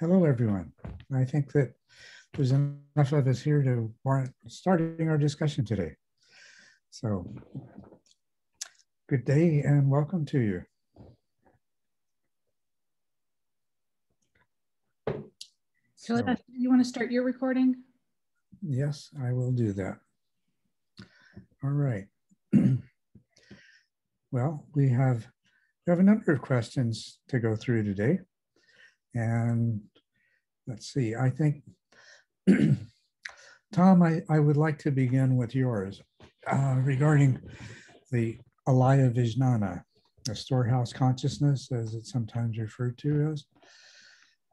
Hello, everyone. I think that there's enough of us here to warrant starting our discussion today. So, good day and welcome to you. So, you want to start your recording? Yes, I will do that. All right. Well, we have a number of questions to go through today. And let's see, I think, Tom, I would like to begin with yours regarding the Alaya Vijnana, the storehouse consciousness, as it's sometimes referred to as.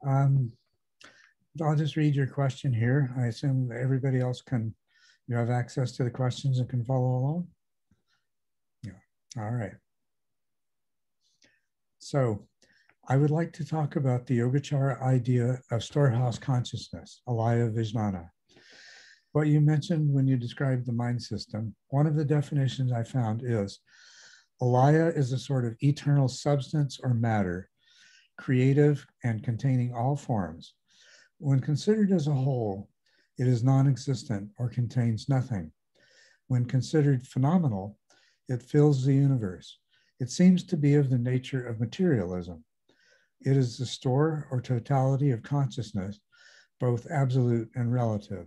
I'll just read your question here. I assume that everybody else you have access to the questions and can follow along? Yeah, all right. So I would like to talk about the Yogacara idea of storehouse consciousness, Alaya Vijnana. What you mentioned when you described the mind system, one of the definitions I found is Alaya is a sort of eternal substance or matter, creative and containing all forms. When considered as a whole, it is non-existent or contains nothing. When considered phenomenal, it fills the universe. It seems to be of the nature of materialism. It is the store or totality of consciousness, both absolute and relative.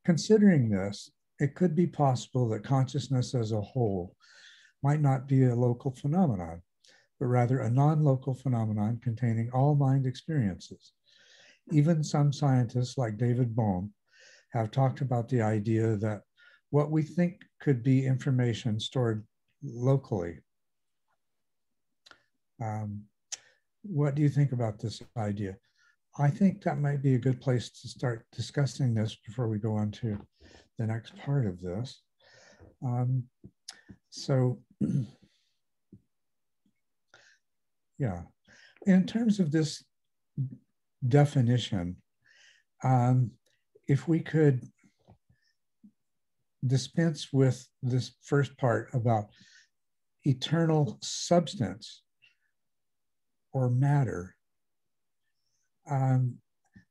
Considering this, it could be possible that consciousness as a whole might not be a local phenomenon, but rather a non-local phenomenon containing all mind experiences. Even some scientists like David Bohm have talked about the idea that what we think could be information stored locally. What do you think about this idea? I think that might be a good place to start discussing this before we go on to the next part of this. Yeah, in terms of this definition, if we could dispense with this first part about eternal substance or matter,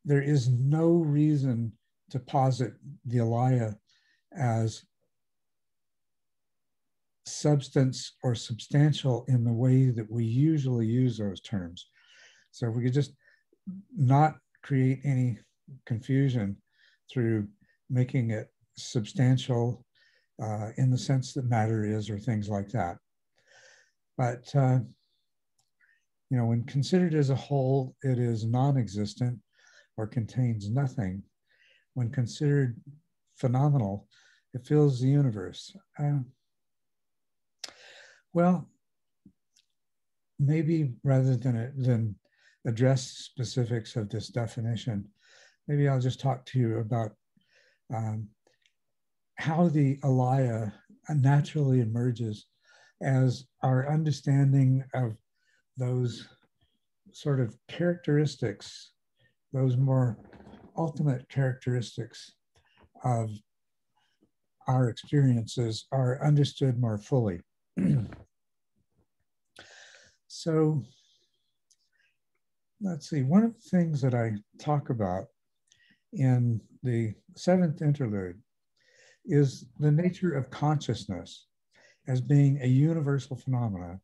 there is no reason to posit the Alaya as substance or substantial in the way that we usually use those terms. So if we could just not create any confusion through making it substantial in the sense that matter is, or things like that. But when considered as a whole, it is non-existent or contains nothing. When considered phenomenal, it fills the universe. Well, maybe rather than address specifics of this definition, maybe I'll just talk to you about how the Alaya naturally emerges as our understanding of those sort of characteristics, those more ultimate characteristics of our experiences are understood more fully. So let's see, one of the things that I talk about in the seventh interlude is the nature of consciousness as being a universal phenomenon,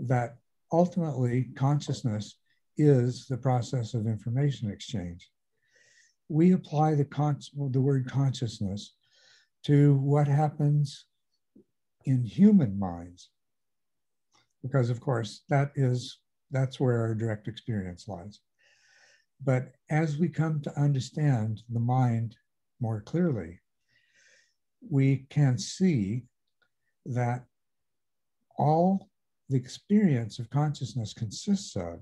that ultimately consciousness is the process of information exchange. We apply the word consciousness to what happens in human minds, because of course that's where our direct experience lies. But as we come to understand the mind more clearly, we can see that all the experience of consciousness consists of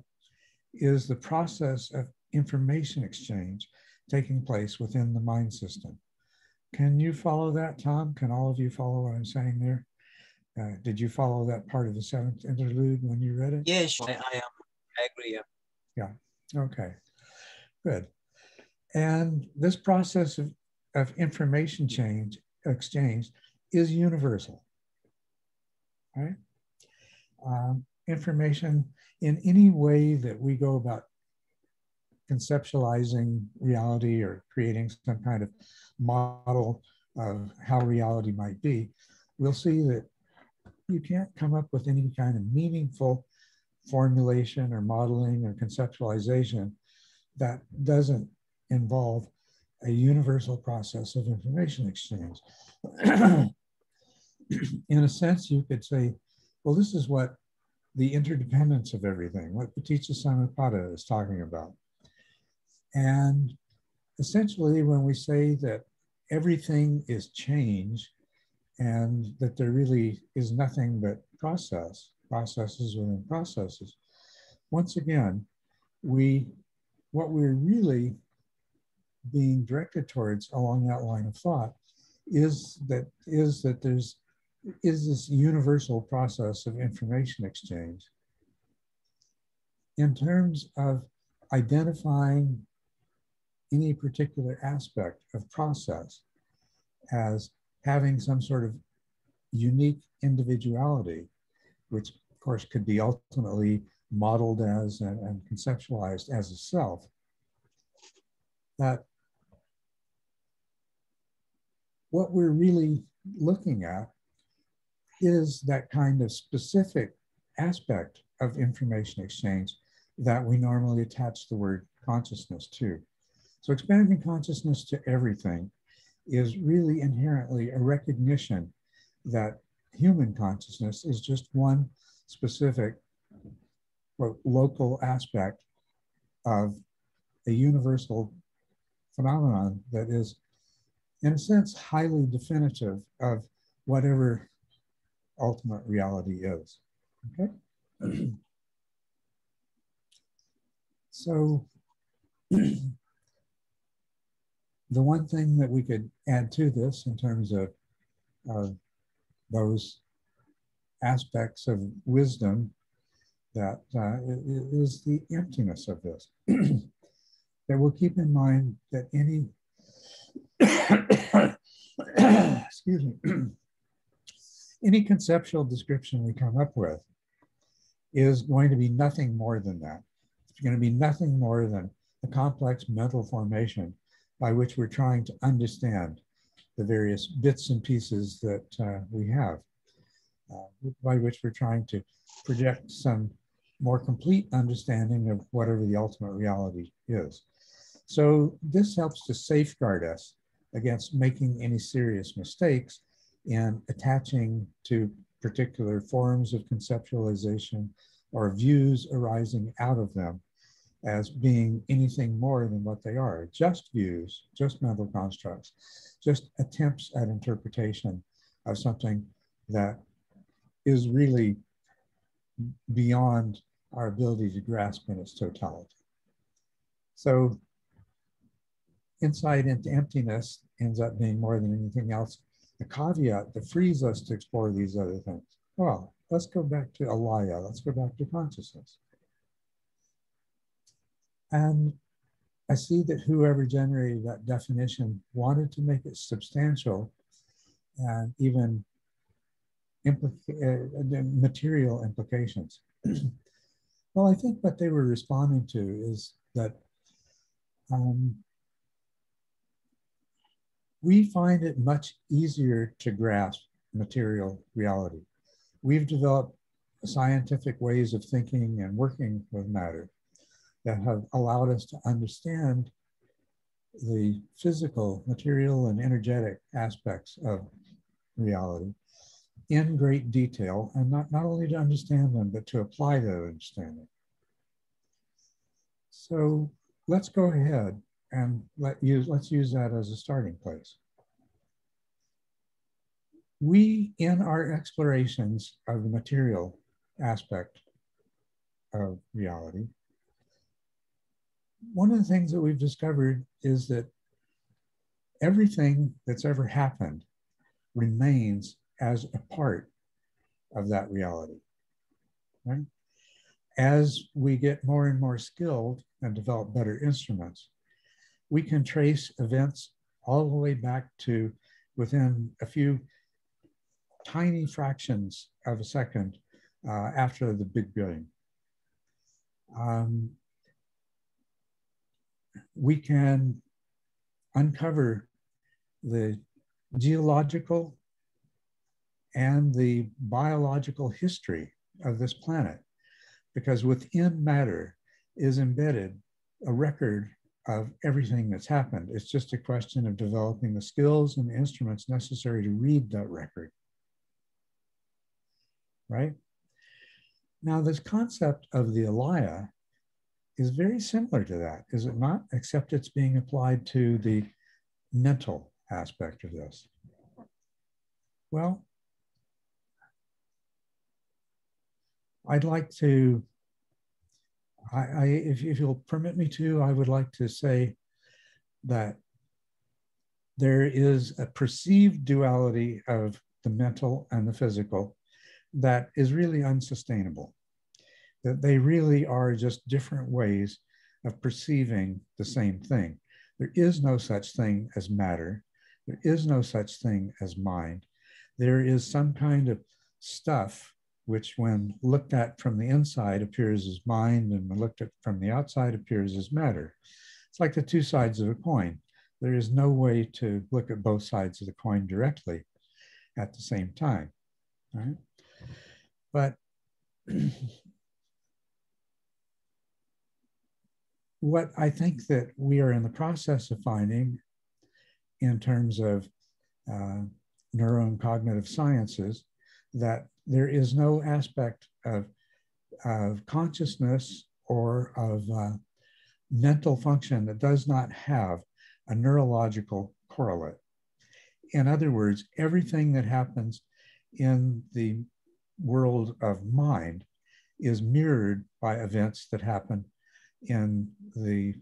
is the process of information exchange taking place within the mind system. Can you follow that, Tom? Can all of you follow what I'm saying there? Did you follow that part of the seventh interlude when you read it? Yes, I agree. Yeah. Okay. Good. And this process of information exchange is universal, right? Information in any way that we go about conceptualizing reality or creating some kind of model of how reality might be, we'll see that you can't come up with any kind of meaningful formulation or modeling or conceptualization that doesn't involve a universal process of information exchange. In a sense, you could say, well, this is what the interdependence of everything, what Paticca Samuppada is talking about. And essentially, when we say that everything is change and that there really is nothing but processes within processes, once again, what we're really being directed towards along that line of thought is that there's this universal process of information exchange. In terms of identifying any particular aspect of process as having some sort of unique individuality, which of course could be ultimately modeled as and conceptualized as a self, that what we're really looking at is that kind of specific aspect of information exchange that we normally attach the word consciousness to. So expanding consciousness to everything is really inherently a recognition that human consciousness is just one specific local aspect of a universal phenomenon that is, in a sense, highly definitive of whatever ultimate reality is. Okay? So the one thing that we could add to this in terms of those aspects of wisdom that is the emptiness of this. That we'll keep in mind that any, excuse me, any conceptual description we come up with is going to be nothing more than that. It's going to be nothing more than a complex mental formation by which we're trying to understand the various bits and pieces that we have, by which we're trying to project some more complete understanding of whatever the ultimate reality is. So this helps to safeguard us against making any serious mistakes in attaching to particular forms of conceptualization or views arising out of them as being anything more than what they are, just views, just mental constructs, just attempts at interpretation of something that is really beyond our ability to grasp in its totality. So insight into emptiness ends up being more than anything else a caveat that frees us to explore these other things. Well, let's go back to alaya, let's go back to consciousness. And I see that whoever generated that definition wanted to make it substantial and even material implications. Well, I think what they were responding to is that we find it much easier to grasp material reality. We've developed scientific ways of thinking and working with matter that have allowed us to understand the physical, material, and energetic aspects of reality in great detail, and not only to understand them, but to apply that understanding. So let's go ahead and let's use that as a starting place. We, in our explorations of the material aspect of reality, one of the things that we've discovered is that everything that's ever happened remains as a part of that reality, right? As we get more and more skilled and develop better instruments, we can trace events all the way back to within a few tiny fractions of a second after the Big Bang. we can uncover the geological and the biological history of this planet, because within matter is embedded a record of everything that's happened. It's just a question of developing the skills and the instruments necessary to read that record, right? Now, this concept of the alaya is very similar to that, is it not? Except it's being applied to the mental aspect of this. Well, I'd like to, if you'll permit me to, I would like to say that there is a perceived duality of the mental and the physical that is really unsustainable. That they really are just different ways of perceiving the same thing. There is no such thing as matter. There is no such thing as mind. There is some kind of stuff which, when looked at from the inside, appears as mind, and when looked at from the outside, appears as matter. It's like the two sides of a coin. There is no way to look at both sides of the coin directly at the same time, right? But what I think that we are in the process of finding in terms of neuro and cognitive sciences, that there is no aspect of consciousness or of mental function that does not have a neurological correlate. In other words, everything that happens in the world of mind is mirrored by events that happen in the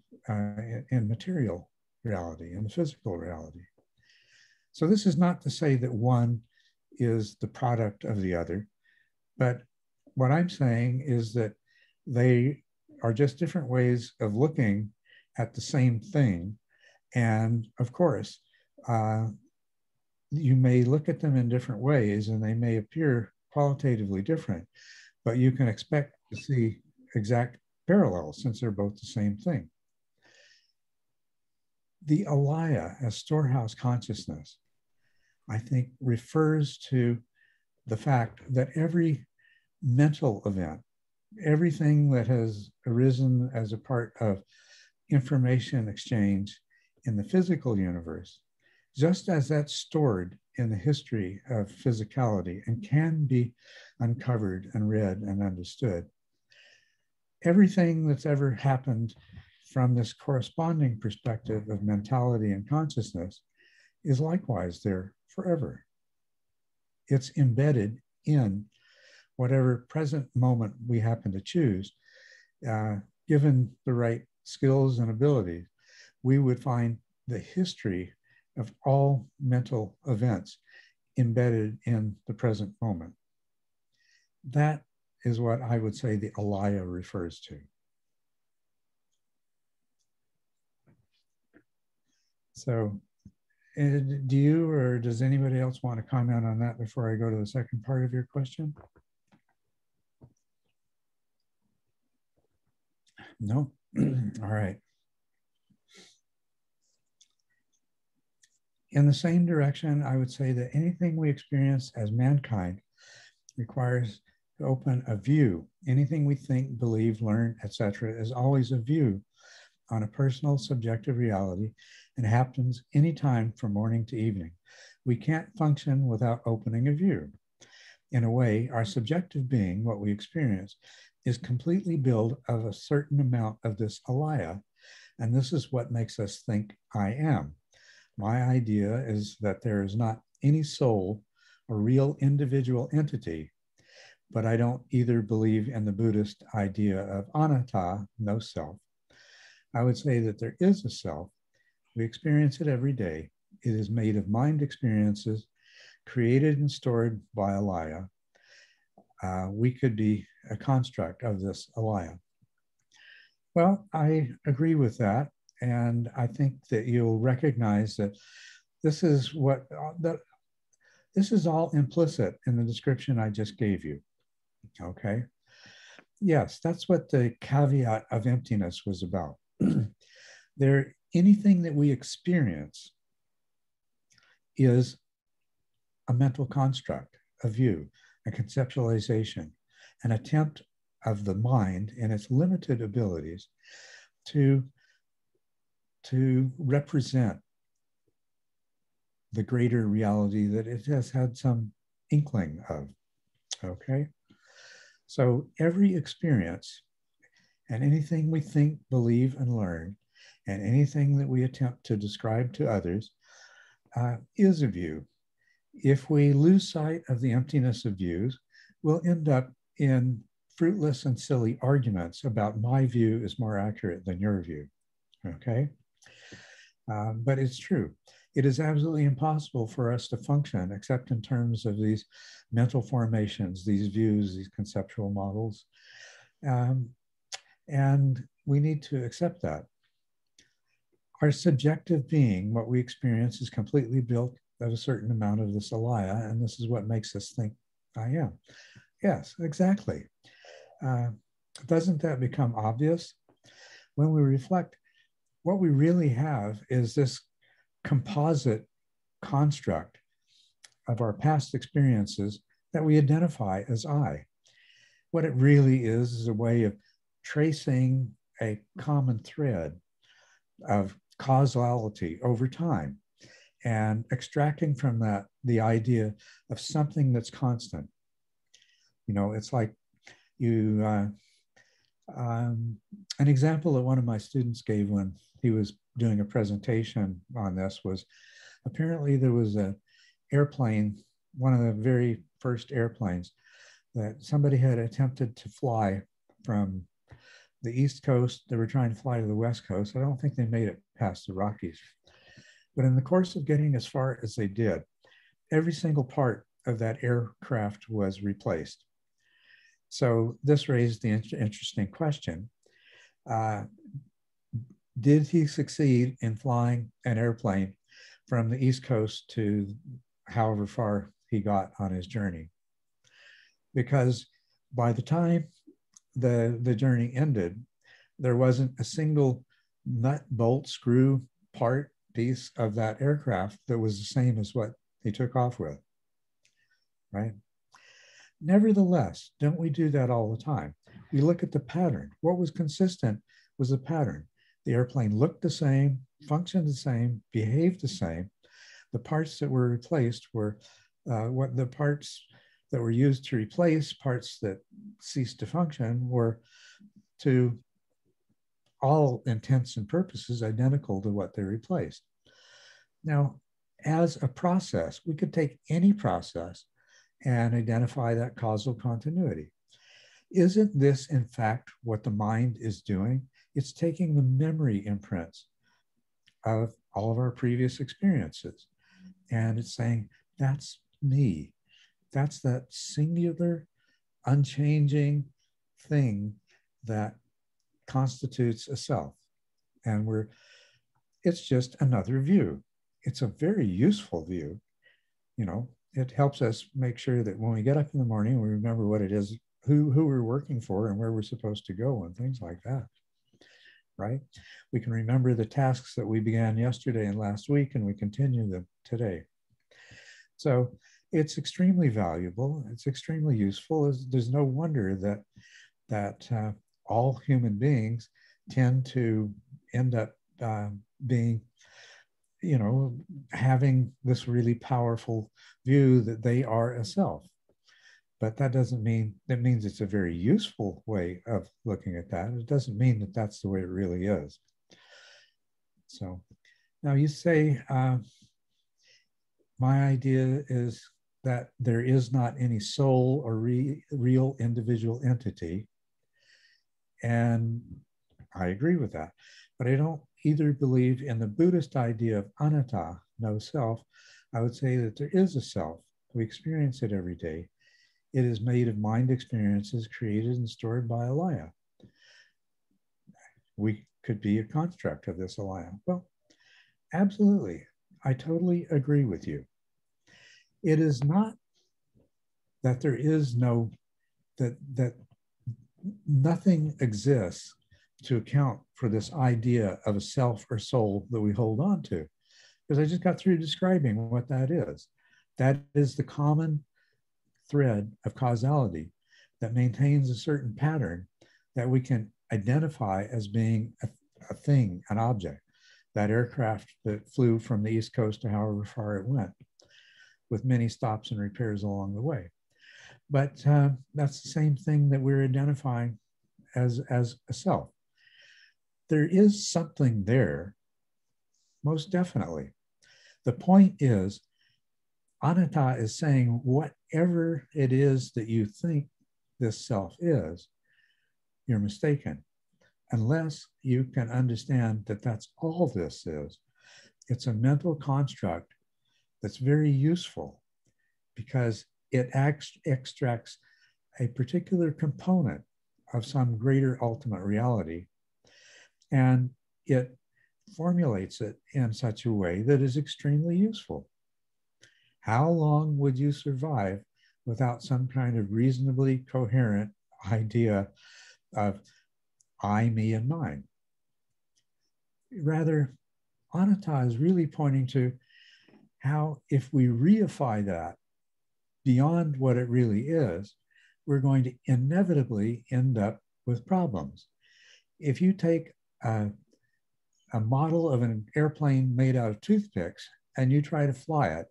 in material reality, in the physical reality. So this is not to say that one is the product of the other, but what I'm saying is that they are just different ways of looking at the same thing. And of course, you may look at them in different ways and they may appear qualitatively different, but you can expect to see exact parallels since they're both the same thing. The alaya as storehouse consciousness, I think, refers to the fact that every mental event, everything that has arisen as a part of information exchange in the physical universe, just as that's stored in the history of physicality and can be uncovered and read and understood, everything that's ever happened from this corresponding perspective of mentality and consciousness is likewise there forever. It's embedded in whatever present moment we happen to choose. Given the right skills and abilities, we would find the history of all mental events embedded in the present moment. That is what I would say the alaya refers to. So do you or does anybody else want to comment on that before I go to the second part of your question? No? All right. In the same direction, I would say that anything we experience as mankind requires to open a view. Anything we think, believe, learn, etc., is always a view on a personal subjective reality and happens anytime from morning to evening. We can't function without opening a view. In a way, our subjective being, what we experience, is completely built of a certain amount of this alaya, and this is what makes us think I am. My idea is that there is not any soul or real individual entity, but I don't either believe in the Buddhist idea of anatta, no self. I would say that there is a self. We experience it every day. It is made of mind experiences created and stored by alaya. We could be a construct of this alaya. Well, I agree with that. And I think that you'll recognize that this is what this is all implicit in the description I just gave you. Okay. Yes, that's what the caveat of emptiness was about. anything that we experience is a mental construct, a view, a conceptualization, an attempt of the mind and its limited abilities to represent the greater reality that it has had some inkling of. Okay? So every experience and anything we think, believe, and learn, and anything that we attempt to describe to others is a view. If we lose sight of the emptiness of views, we'll end up in fruitless and silly arguments about my view is more accurate than your view. Okay? But it's true. It is absolutely impossible for us to function except in terms of these mental formations, these views, these conceptual models. And we need to accept that. Our subjective being, what we experience, is completely built of a certain amount of this alaya, and this is what makes us think I am. Yes, exactly. Doesn't that become obvious? When we reflect, what we really have is this composite construct of our past experiences that we identify as I. What it really is a way of tracing a common thread of causality over time and extracting from that the idea of something that's constant. You know, it's like you, an example that one of my students gave when he was doing a presentation on this was, apparently there was an airplane, one of the very first airplanes that somebody had attempted to fly from the East Coast. They were trying to fly to the West Coast. I don't think they made it past the Rockies. But in the course of getting as far as they did, every single part of that aircraft was replaced. So this raised the interesting question. Did he succeed in flying an airplane from the East Coast to however far he got on his journey? Because by the time the journey ended, there wasn't a single nut, bolt, screw, part, piece of that aircraft that was the same as what he took off with, right? Nevertheless, don't we do that all the time? We look at the pattern. What was consistent was the pattern. The airplane looked the same, functioned the same, behaved the same. The parts that were replaced were what the parts that were used to replace parts that ceased to function were, to all intents and purposes, identical to what they replaced. Now, as a process, we could take any process and identify that causal continuity. Isn't this, in fact, what the mind is doing? It's taking the memory imprints of all of our previous experiences, and it's saying, that's me. That's that singular, unchanging thing that constitutes a self. And it's just another view. It's a very useful view. You know, it helps us make sure that when we get up in the morning, we remember what it is, who we're working for and where we're supposed to go and things like that, right? We can remember the tasks that we began yesterday and last week, and we continue them today. So it's extremely valuable. It's extremely useful. There's no wonder that all human beings tend to end up being, you know, having this really powerful view that they are a self. But that doesn't mean, that means it's a very useful way of looking at that. It doesn't mean that that's the way it really is. So now you say, my idea is that there is not any soul or real individual entity. And I agree with that. But I don't either believe in the Buddhist idea of anatta, no self. I would say that there is a self. We experience it every day. It is made of mind experiences created and stored by alaya. We could be a construct of this alaya. Well, absolutely. I totally agree with you. It is not that there is no, that nothing exists to account for this idea of a self or soul that we hold on to. Because I just got through describing what that is. That is the common thread of causality that maintains a certain pattern that we can identify as being a thing, an object. That aircraft that flew from the East Coast to however far it went, with many stops and repairs along the way. But that's the same thing that we're identifying as a self. There is something there, most definitely. The point is, anatta is saying whatever it is that you think this self is, you're mistaken. Unless you can understand that that's all this is. It's a mental construct that's very useful because it extracts a particular component of some greater ultimate reality, and it formulates it in such a way that is extremely useful. How long would you survive without some kind of reasonably coherent idea of I, me, and mine? Rather, anatta is really pointing to how if we reify that beyond what it really is, we're going to inevitably end up with problems. If you take a model of an airplane made out of toothpicks and you try to fly it,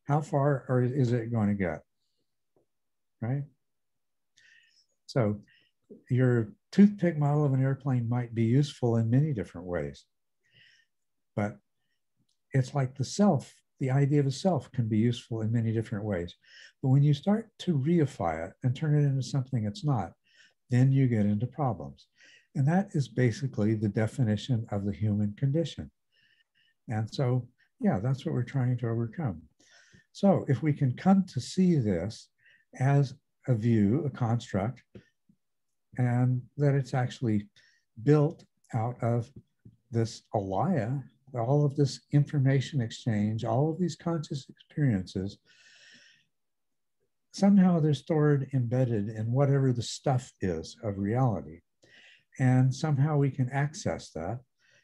how far is it going to get, right? So your toothpick model of an airplane might be useful in many different ways, but it's like the self, the idea of a self can be useful in many different ways. But when you start to reify it and turn it into something it's not, then you get into problems. And that is basically the definition of the human condition. And so, yeah, that's what we're trying to overcome. So if we can come to see this as a view, a construct, and that it's actually built out of this alaya, all of this information exchange, all of these conscious experiences, somehow they're stored, embedded in whatever the stuff is of reality. And somehow we can access that.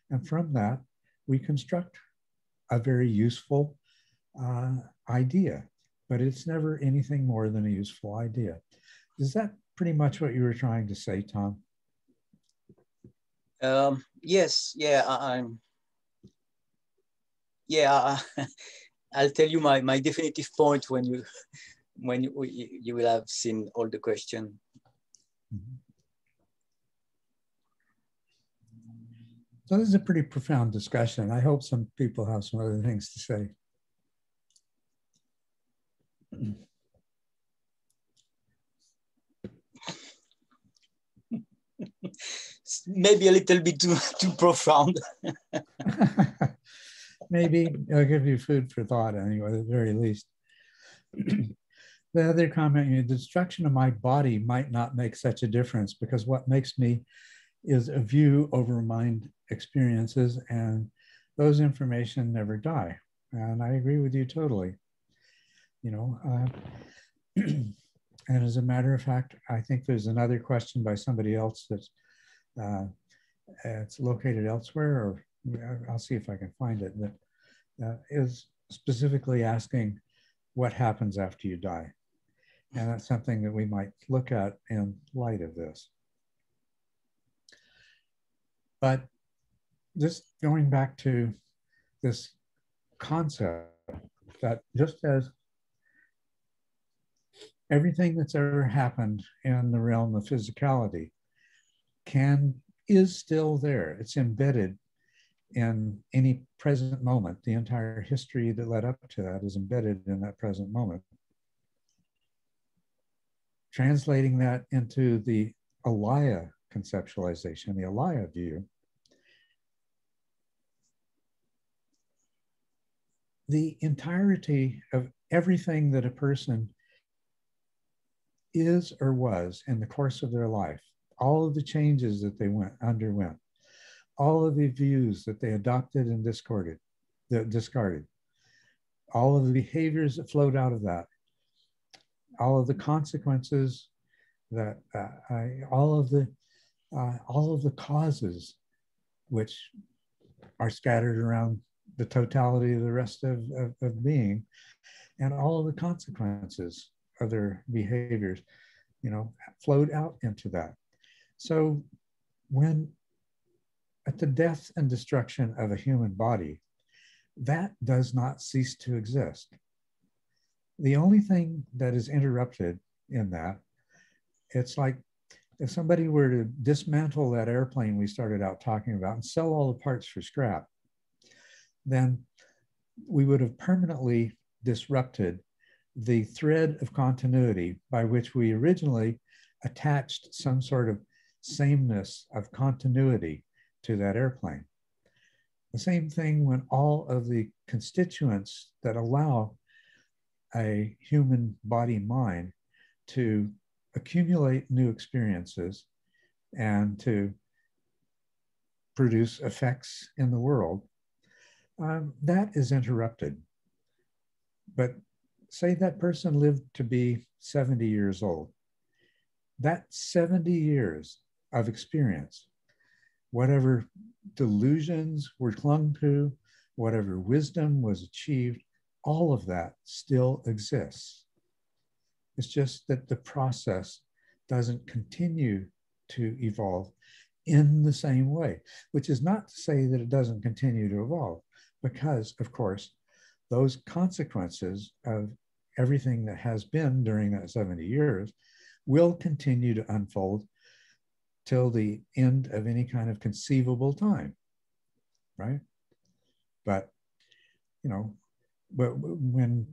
And from that, we construct a very useful idea, but it's never anything more than a useful idea. Is that pretty much what you were trying to say, Tom? Yes, yeah, I'll tell you my definitive point when you will have seen all the question. Mm-hmm. So this is a pretty profound discussion. I hope some people have some other things to say. Maybe a little bit too profound. Maybe it'll give you food for thought anyway, at the very least. The other comment, the destruction of my body might not make such a difference because what makes me is a view over mind experiences, and those information never die. And I agree with you totally. You know, and as a matter of fact, I think there's another question by somebody else that's it's located elsewhere, or I'll see if I can find it, that is specifically asking what happens after you die. And that's something that we might look at in light of this. But just going back to this concept that just as everything that's ever happened in the realm of physicality is still there, it's embedded in any present moment. The entire history that led up to that is embedded in that present moment. Translating that into the alaya conceptualization, the alaya view, the entirety of everything that a person is or was in the course of their life, all of the changes that they underwent, all of the views that they adopted and discarded, all of the behaviors that flowed out of that, all of the consequences that all of the all of the causes which are scattered around the totality of the rest of being, and all of the consequences of their behaviors, flowed out into that. So when at the death and destruction of a human body, that does not cease to exist. The only thing that is interrupted in that, it's like if somebody were to dismantle that airplane we started out talking about and sell all the parts for scrap, then we would have permanently disrupted the thread of continuity by which we originally attached some sort of sameness of continuity to that airplane. The same thing when all of the constituents that allow a human body mind to accumulate new experiences and to produce effects in the world, that is interrupted. But say that person lived to be 70 years old. That 70 years of experience, whatever delusions were clung to, whatever wisdom was achieved, all of that still exists. It's just that the process doesn't continue to evolve in the same way, which is not to say that it doesn't continue to evolve, because, of course, those consequences of everything that has been during that 70 years will continue to unfold till the end of any kind of conceivable time, right? But, but when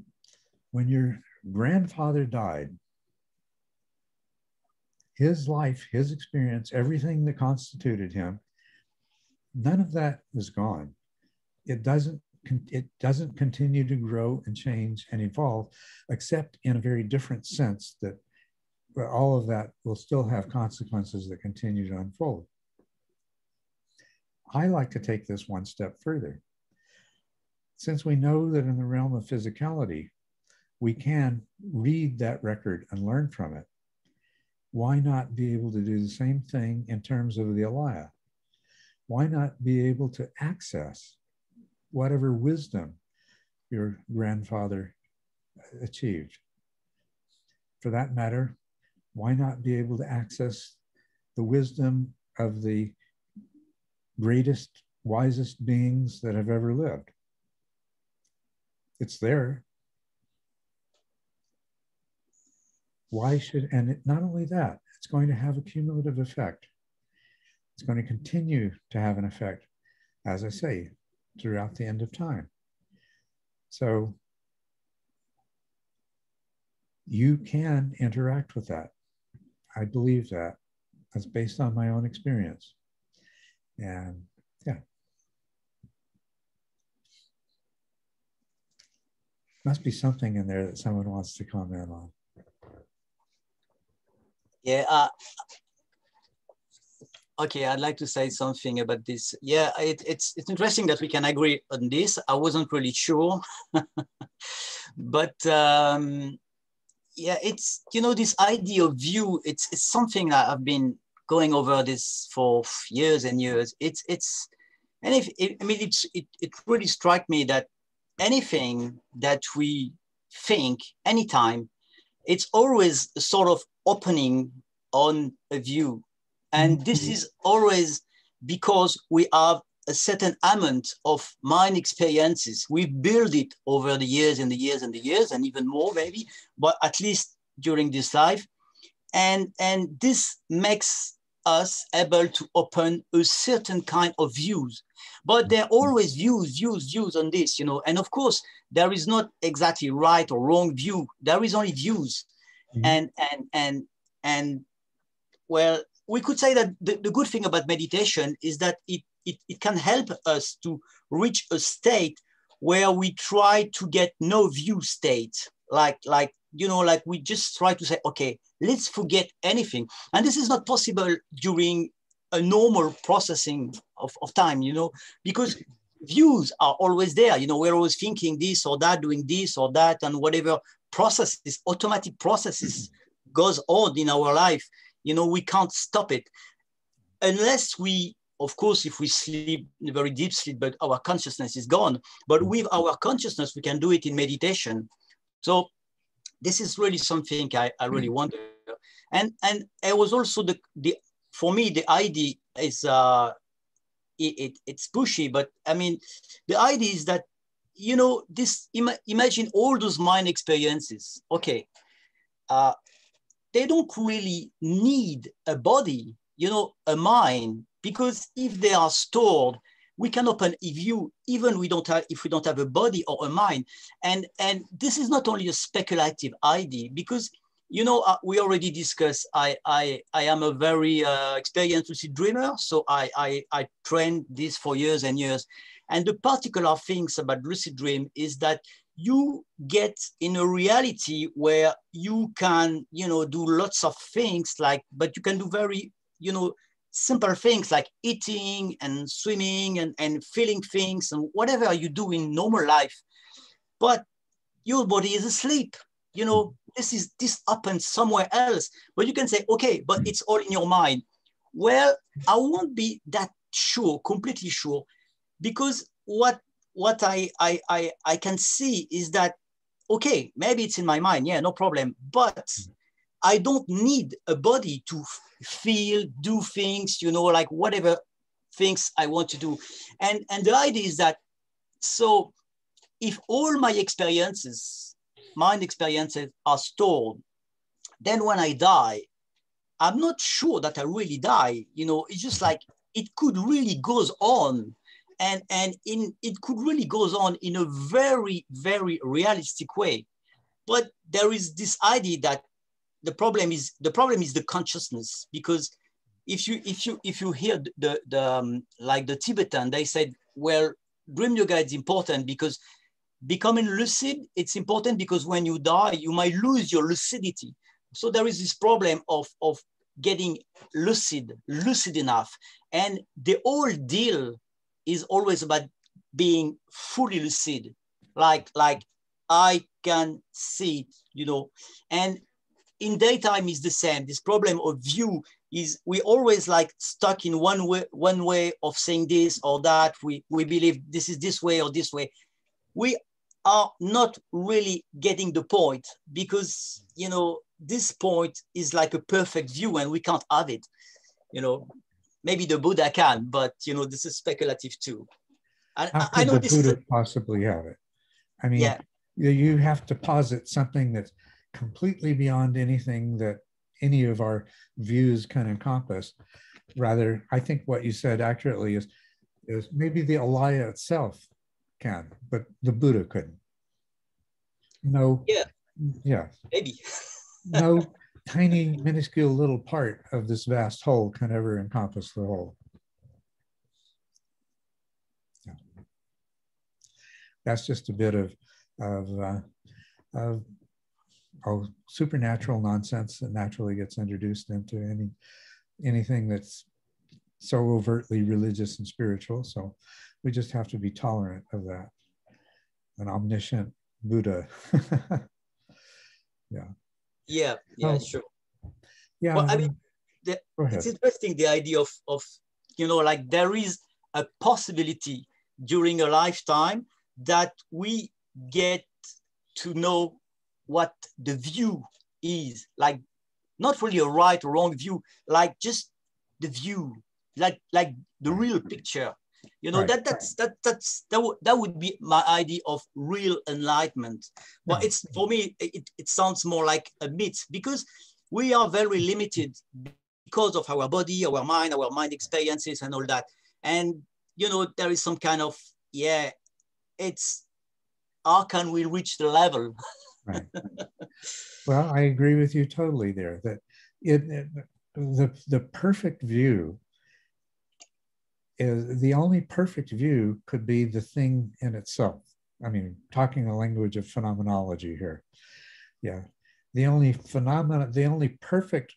your grandfather died, his life, his experience, everything that constituted him, none of that is gone. It doesn't continue to grow and change and evolve, except in a very different sense that all of that will still have consequences that continue to unfold. I like to take this one step further. Since we know that in the realm of physicality, we can read that record and learn from it, why not be able to do the same thing in terms of the Alaya? Why not be able to access whatever wisdom your grandfather achieved? For that matter, why not be able to access the wisdom of the greatest, wisest beings that have ever lived? It's there. Why should, and not only that, it's going to have a cumulative effect. It's going to continue to have an effect, as I say, throughout the end of time. So you can interact with that. I believe that. That's based on my own experience. And yeah. Must be something in there that someone wants to comment on. Yeah. Okay, I'd like to say something about this. Yeah, it's interesting that we can agree on this. I wasn't really sure, but yeah, it's, this idea of view. It's something that I've been going over this for years and years. It really struck me that anything that we think anytime, it's always a sort of opening on a view. And this is always because we have a certain amount of mind experiences. We've built it over the years and the years and the years, and even more maybe, but at least during this life. And this makes us able to open a certain kind of views. But there are always views on this, And of course, there is not exactly right or wrong view. There is only views. Mm-hmm. And well, we could say that the good thing about meditation is that it can help us to reach a state where we try to get no view state, like we just try to say, okay, let's forget anything. And this is not possible during a normal processing of time, because views are always there. We're always thinking this or that, doing this or that, and whatever processes, automatic processes goes on in our life. We can't stop it. unless we, of course, if we sleep in a very deep sleep, but our consciousness is gone. But with our consciousness, we can do it in meditation. So this is really something I really wonder. And it was also the for me, the idea is, it's pushy, but I mean, the idea is that, you know, imagine all those mind experiences. Okay, they don't really need a body, you know, a mind, because if they are stored, we can open a view, even if we don't have a body or a mind. And this is not only a speculative idea, because, you know, we already discussed, I am a very experienced lucid dreamer. So I trained this for years and years. And the particular things about lucid dream is that you get in a reality where you can, you know, do lots of things, like, but you can do very, you know, simple things like eating and swimming and feeling things and whatever you do in normal life. But your body is asleep. You know, this happens somewhere else. But you can say, okay, but it's all in your mind. Well, I won't be that sure, completely sure, because what I can see is that, okay, maybe it's in my mind, yeah, no problem, but I don't need a body to feel, do things, you know, like whatever things I want to do. And the idea is that, so if all my experiences, mind experiences are stored, then when I die, I'm not sure that I really die. You know, it's just like, it could really goes on. And it could really goes on in a very, very realistic way. But there is this idea that the problem is the consciousness, because if you hear like the Tibetan, they said, well, dream yoga is important because becoming lucid, it's important because when you die, you might lose your lucidity. So there is this problem of getting lucid enough. And the whole deal is always about being fully lucid. Like I can see it, you know. And in daytime is the same. This problem of view is, we always like stuck in one way of saying this or that. We believe this is this way or this way. We are not really getting the point, because, you know, this point is like a perfect view and we can't have it. You know, maybe the Buddha can, but, you know, this is speculative too. How I could know the this is Buddha possibly have it? I mean, yeah. you have to posit something that's completely beyond anything that any of our views can encompass. Rather, I think what you said accurately is maybe the Alaya itself can, but the Buddha couldn't. No, yeah, Maybe. no tiny, minuscule little part of this vast whole can ever encompass the whole. Yeah. That's just a bit of supernatural nonsense that naturally gets introduced into anything that's so overtly religious and spiritual. So we just have to be tolerant of that. An omniscient Buddha. Yeah, sure. Yeah. Well, I mean, it's interesting, the idea of, you know, like there is a possibility during a lifetime that we get to know what the view is, like not really a right or wrong view, like just the view, like the real picture. You know, right. that would be my idea of real enlightenment. But it's, for me, it sounds more like a myth, because we are very limited because of our body, our mind experiences and all that. And, you know, there is some kind of, yeah, it's, how can we reach the level? Right. Well, I agree with you totally there, that the perfect view is, the only perfect view could be the thing in itself. I mean, talking the language of phenomenology here. Yeah. The only perfect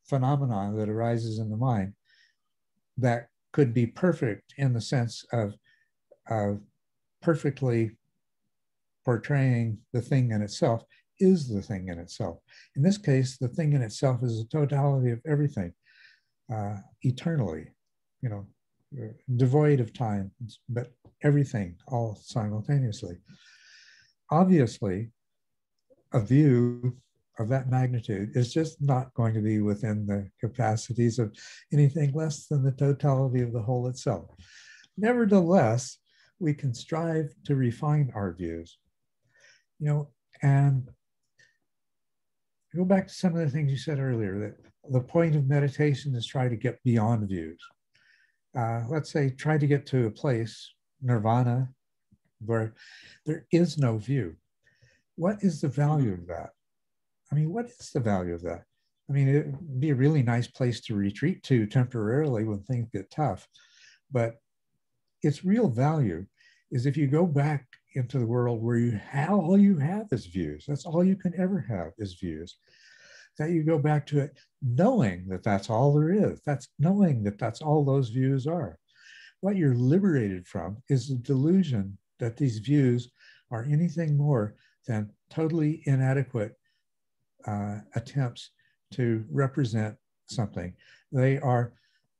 phenomenon that arises in the mind that could be perfect in the sense of perfectly portraying the thing in itself is the thing in itself. In this case, the thing in itself is the totality of everything. eternally, you know, devoid of time, but everything all simultaneously. Obviously, a view of that magnitude is just not going to be within the capacities of anything less than the totality of the whole itself. Nevertheless, we can strive to refine our views, you know, and go back to some of the things you said earlier, that the point of meditation is try to get beyond views. Let's say try to get to a place, nirvana, where there is no view. What is the value of that? I mean, what is the value of that? I mean, it would be a really nice place to retreat to temporarily when things get tough. But its real value is if you go back into the world where all you have is views. That's all you can ever have is views. That you go back to it knowing that that's all there is. That's knowing that that's all those views are. What you're liberated from is the delusion that these views are anything more than totally inadequate attempts to represent something. They are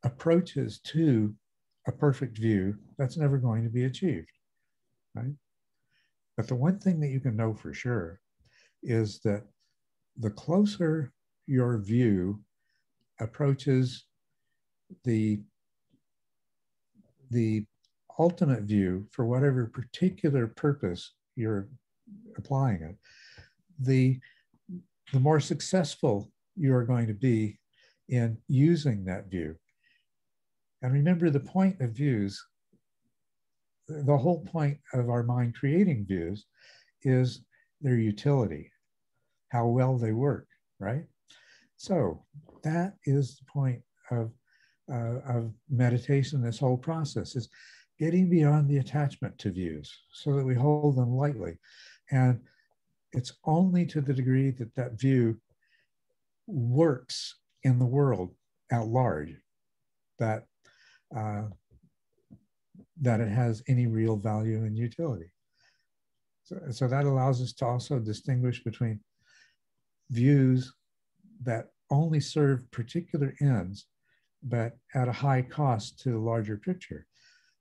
approaches to a perfect view that's never going to be achieved, right? But the one thing that you can know for sure is that the closer your view approaches the ultimate view for whatever particular purpose you're applying it, the more successful you are going to be in using that view. And remember, the point of views, the whole point of our mind creating views is their utility, how well they work, right? So that is the point of meditation, this whole process is getting beyond the attachment to views so that we hold them lightly. And it's only to the degree that that view works in the world at large that that it has any real value and utility. So that allows us to also distinguish between views that only serve particular ends, but at a high cost to the larger picture.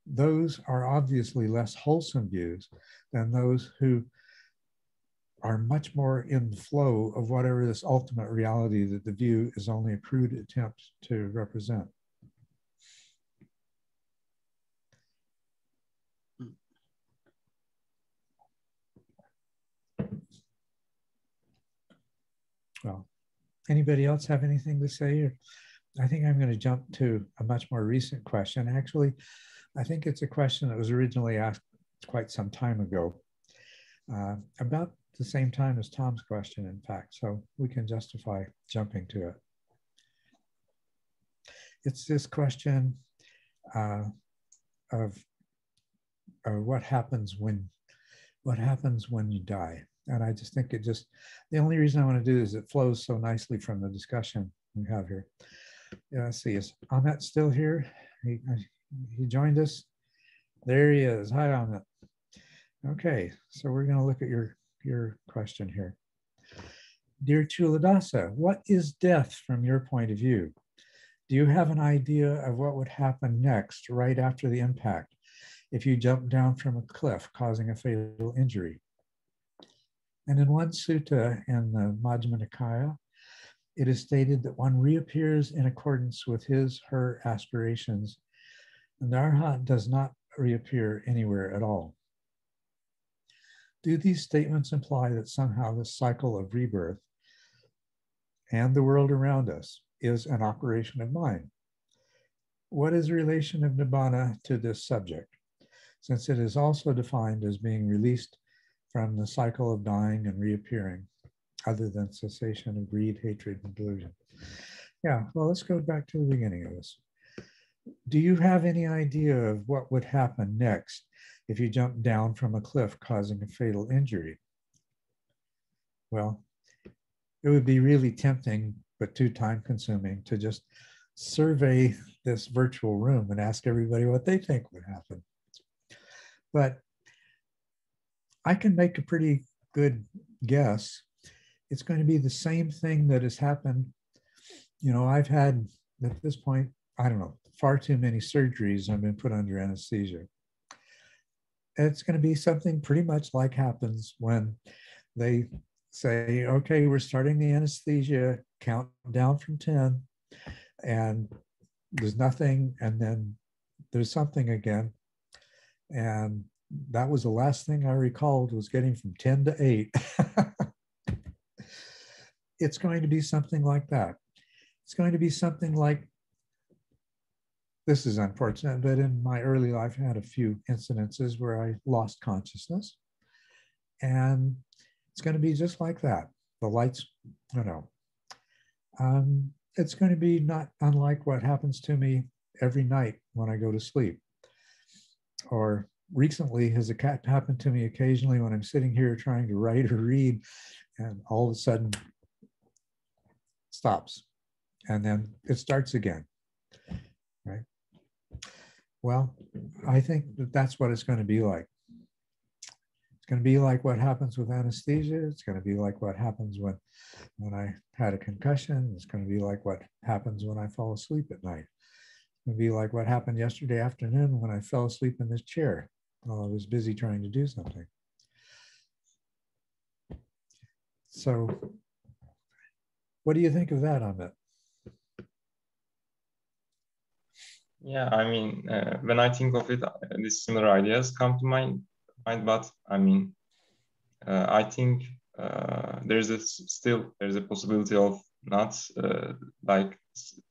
Those are obviously less wholesome views than those who are much more in the flow of whatever this ultimate reality that the view is only a crude attempt to represent. Well, anybody else have anything to say? Or I think I'm going to jump to a much more recent question. Actually, I think it's a question that was originally asked quite some time ago, about the same time as Tom's question, in fact, so we can justify jumping to it. It's this question of what happens when you die. And I just think the only reason I want to do is it flows so nicely from the discussion we have here. Yeah, let's see, is Amit still here? He joined us. There he is. Hi, Amit. Okay, so we're going to look at your question here. Dear Chuladasa, what is death from your point of view? Do you have an idea of what would happen next, right after the impact, if you jump down from a cliff, causing a fatal injury? And in one sutta in the Majjhima Nikaya, it is stated that one reappears in accordance with his/her aspirations, and the Arhat does not reappear anywhere at all. Do these statements imply that somehow this cycle of rebirth and the world around us is an operation of mind? What is the relation of Nibbana to this subject, since it is also defined as being released from the cycle of dying and reappearing, other than cessation of greed, hatred, and delusion? Yeah, well, let's go back to the beginning of this. Do you have any idea of what would happen next if you jump down from a cliff causing a fatal injury? Well, it would be really tempting, but too time consuming, to just survey this virtual room and ask everybody what they think would happen. But I can make a pretty good guess. It's going to be the same thing that has happened. You know, I've had at this point, I don't know, far too many surgeries have been put under anesthesia. It's going to be something pretty much like happens when they say, okay, we're starting the anesthesia, count down from 10, and there's nothing, and then there's something again. And that was the last thing I recalled, was getting from 10 to 8. It's going to be something like that. It's going to be something like, this is unfortunate, but in my early life, I had a few incidences where I lost consciousness. And it's going to be just like that. The lights, you know, it's going to be not unlike what happens to me every night when I go to sleep. Or recently has happened to me occasionally when I'm sitting here trying to write or read, and all of a sudden stops, and then it starts again, right? Well, I think that that's what it's going to be like. It's going to be like what happens with anesthesia. It's going to be like what happens when I had a concussion. It's going to be like what happens when I fall asleep at night. It's going to be like what happened yesterday afternoon when I fell asleep in this chair while I was busy trying to do something. So what do you think of that, Amit? Yeah, I mean, when I think of it, these similar ideas come to mind, but I mean, I think there's a possibility of not like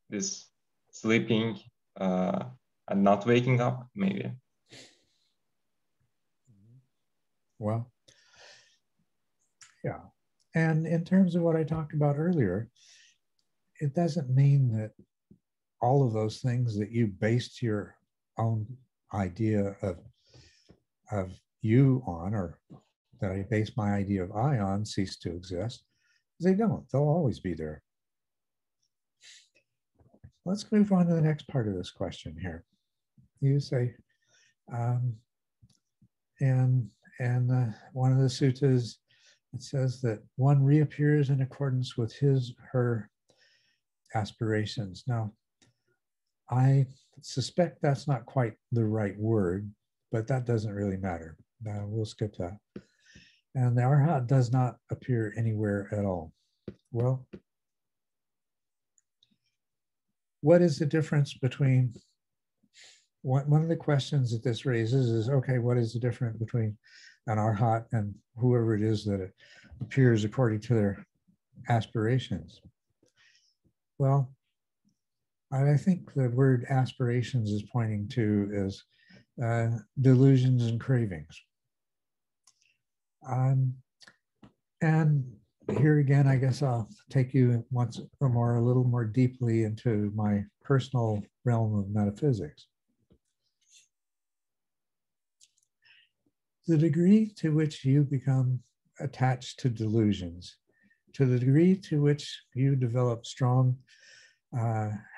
this sleeping and not waking up, maybe. Well, yeah. And in terms of what I talked about earlier, it doesn't mean that all of those things that you based your own idea of you on, or that I base my idea of I on, cease to exist. They don't. They'll always be there. Let's move on to the next part of this question here. You say, and one of the suttas, it says that one reappears in accordance with his, her aspirations. Now, I suspect that's not quite the right word, but that doesn't really matter. We'll skip that. And the Arhat does not appear anywhere at all. Well, what is the difference between, one of the questions that this raises is, okay, what is the difference between an Arhat and whoever it is that it appears according to their aspirations? Well, I think the word aspirations is pointing to is delusions and cravings. And here again, I guess I'll take you once more, a little more deeply into my personal realm of metaphysics. The degree to which you become attached to delusions, to the degree to which you develop strong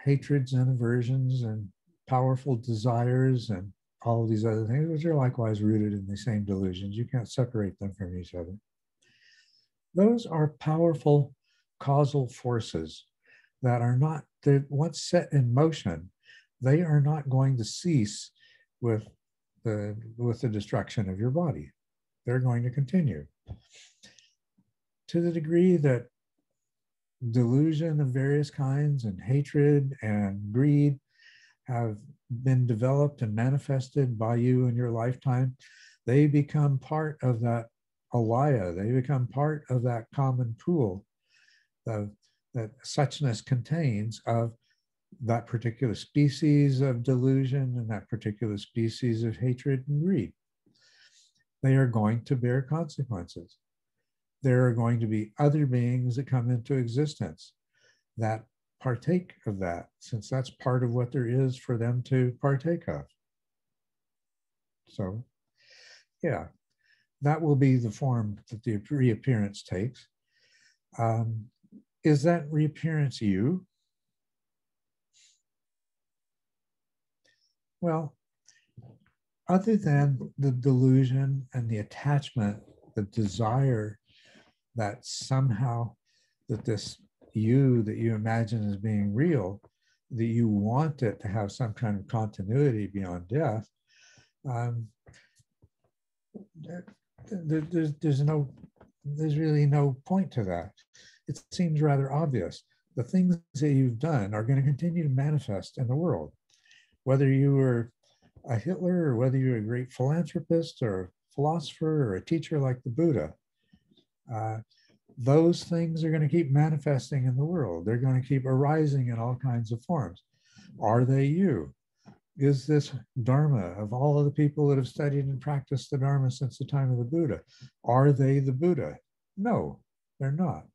hatreds and aversions and powerful desires and all of these other things, which are likewise rooted in the same delusions. You can't separate them from each other. Those are powerful causal forces that are not, once set in motion, they are not going to cease with the destruction of your body. They're going to continue. To the degree that delusion of various kinds and hatred and greed have been developed and manifested by you in your lifetime, they become part of that alaya. They become part of that common pool that suchness contains of that particular species of delusion and that particular species of hatred and greed. They are going to bear consequences. There are going to be other beings that come into existence that partake of that, since that's part of what there is for them to partake of. So, yeah, that will be the form that the reappearance takes. Is that reappearance you? Well, other than the delusion and the attachment, the desire that somehow that this you that you imagine as being real, that you want it to have some kind of continuity beyond death, there's really no point to that. It seems rather obvious. The things that you've done are going to continue to manifest in the world. Whether you were a Hitler or whether you're a great philanthropist or a philosopher or a teacher like the Buddha, those things are going to keep manifesting in the world. They're going to keep arising in all kinds of forms. Are they you? Is this Dharma of all of the people that have studied and practiced the Dharma since the time of the Buddha? Are they the Buddha? No, they're not.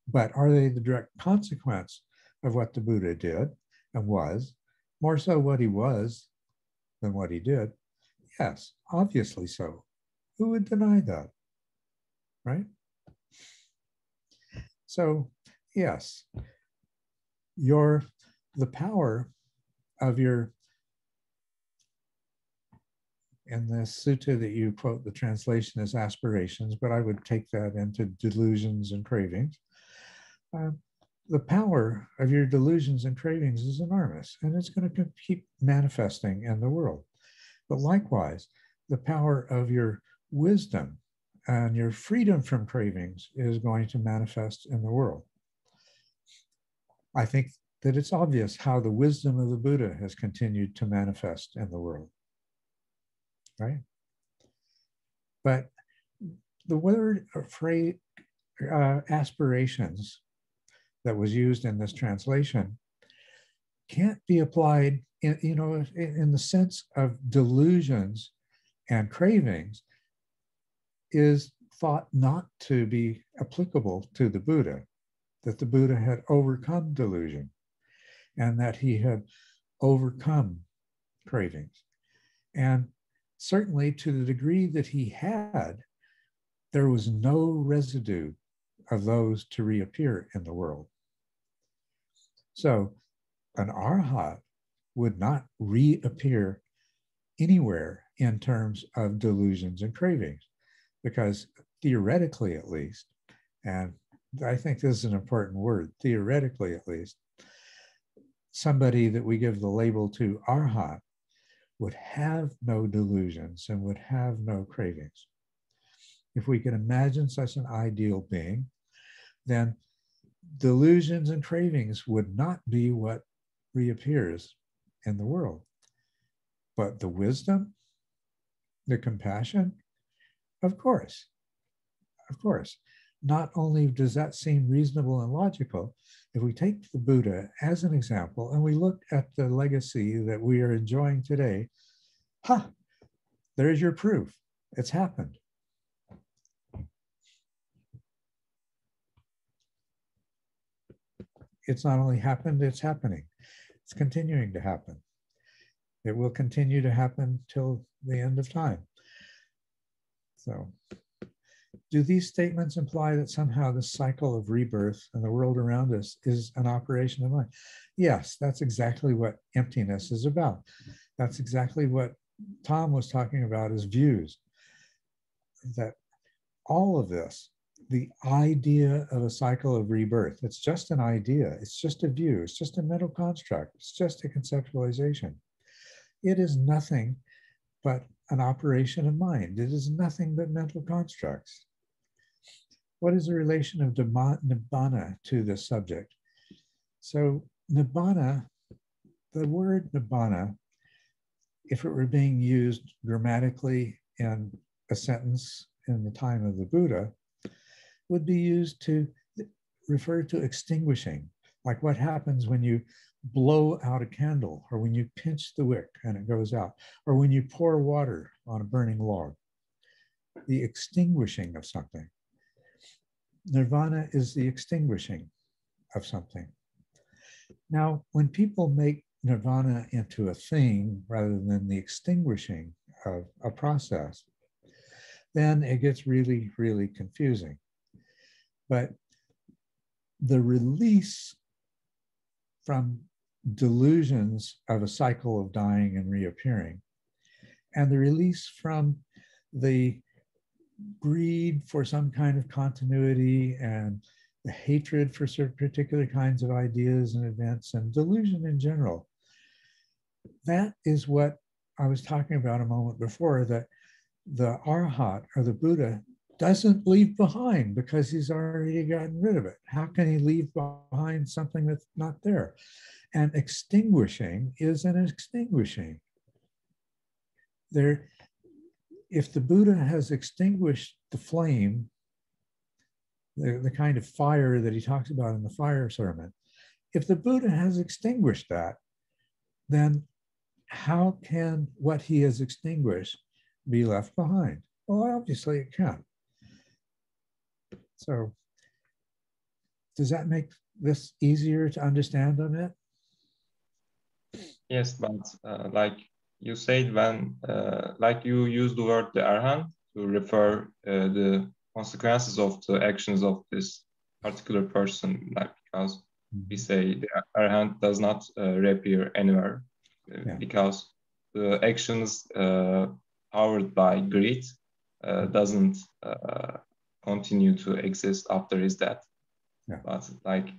But are they the direct consequence of what the Buddha did and was? More so what he was than what he did? Yes, obviously so. Who would deny that? Right? So, yes, the power of your, in the sutta that you quote, the translation is aspirations, but I would take that into delusions and cravings. The power of your delusions and cravings is enormous, and it's going to keep manifesting in the world. But likewise, the power of your wisdom and your freedom from cravings is going to manifest in the world. I think that it's obvious how the wisdom of the Buddha has continued to manifest in the world, right? But the word or phrase, aspirations, that was used in this translation can't be applied in the sense of delusions and cravings, is thought not to be applicable to the Buddha, that the Buddha had overcome delusion and that he had overcome cravings. And certainly to the degree that he had, there was no residue of those to reappear in the world. So an arhat would not reappear anywhere in terms of delusions and cravings, because theoretically at least, and I think this is an important word, theoretically at least, somebody that we give the label to arhat would have no delusions and would have no cravings. If we can imagine such an ideal being, then delusions and cravings would not be what reappears in the world. But the wisdom, the compassion, of course. Not only does that seem reasonable and logical, if we take the Buddha as an example and we look at the legacy that we are enjoying today, there's your proof. It's happened. It's not only happened, it's happening. It's continuing to happen. It will continue to happen till the end of time. So, do these statements imply that somehow the cycle of rebirth and the world around us is an operation of mind? Yes, that's exactly what emptiness is about. That's exactly what Tom was talking about as views. That all of this, the idea of a cycle of rebirth, it's just an idea, it's just a view, it's just a mental construct, it's just a conceptualization. It is nothing but an operation of mind. It is nothing but mental constructs. What is the relation of nibbana to this subject? So nibbana, the word nibbana, if it were being used grammatically in a sentence in the time of the Buddha, would be used to refer to extinguishing, like what happens when you blow out a candle, or when you pinch the wick and it goes out, or when you pour water on a burning log. The extinguishing of something. Nirvana is the extinguishing of something. Now, when people make nirvana into a thing rather than the extinguishing of a process, then it gets really, really confusing. But the release from delusions of a cycle of dying and reappearing, and the release from the greed for some kind of continuity and the hatred for certain particular kinds of ideas and events, and delusion in general. That is what I was talking about a moment before, that the Arhat or the Buddha doesn't leave behind because he's already gotten rid of it. How can he leave behind something that's not there? And extinguishing is an extinguishing. There, if the Buddha has extinguished the flame, the kind of fire that he talks about in the fire sermon, if the Buddha has extinguished that, then how can what he has extinguished be left behind? Well, obviously it can. So does that make this easier to understand on it? Yes, but like you said, when like you use the word the Arhat to refer the consequences of the actions of this particular person, like because we say the Arhat does not reappear anywhere because the actions powered by greed doesn't continue to exist after his death. Yeah. But like,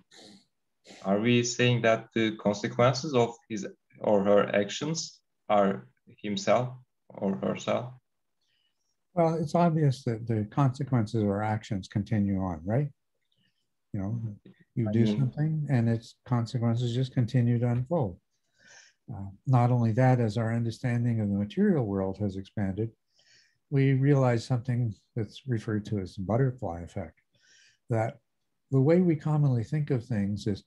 are we saying that the consequences of his or her actions are himself or herself? Well, it's obvious that the consequences of our actions continue on, right? You know, you do something and its consequences just continue to unfold. Not only that, as our understanding of the material world has expanded, we realize something that's referred to as the butterfly effect, that the way we commonly think of things is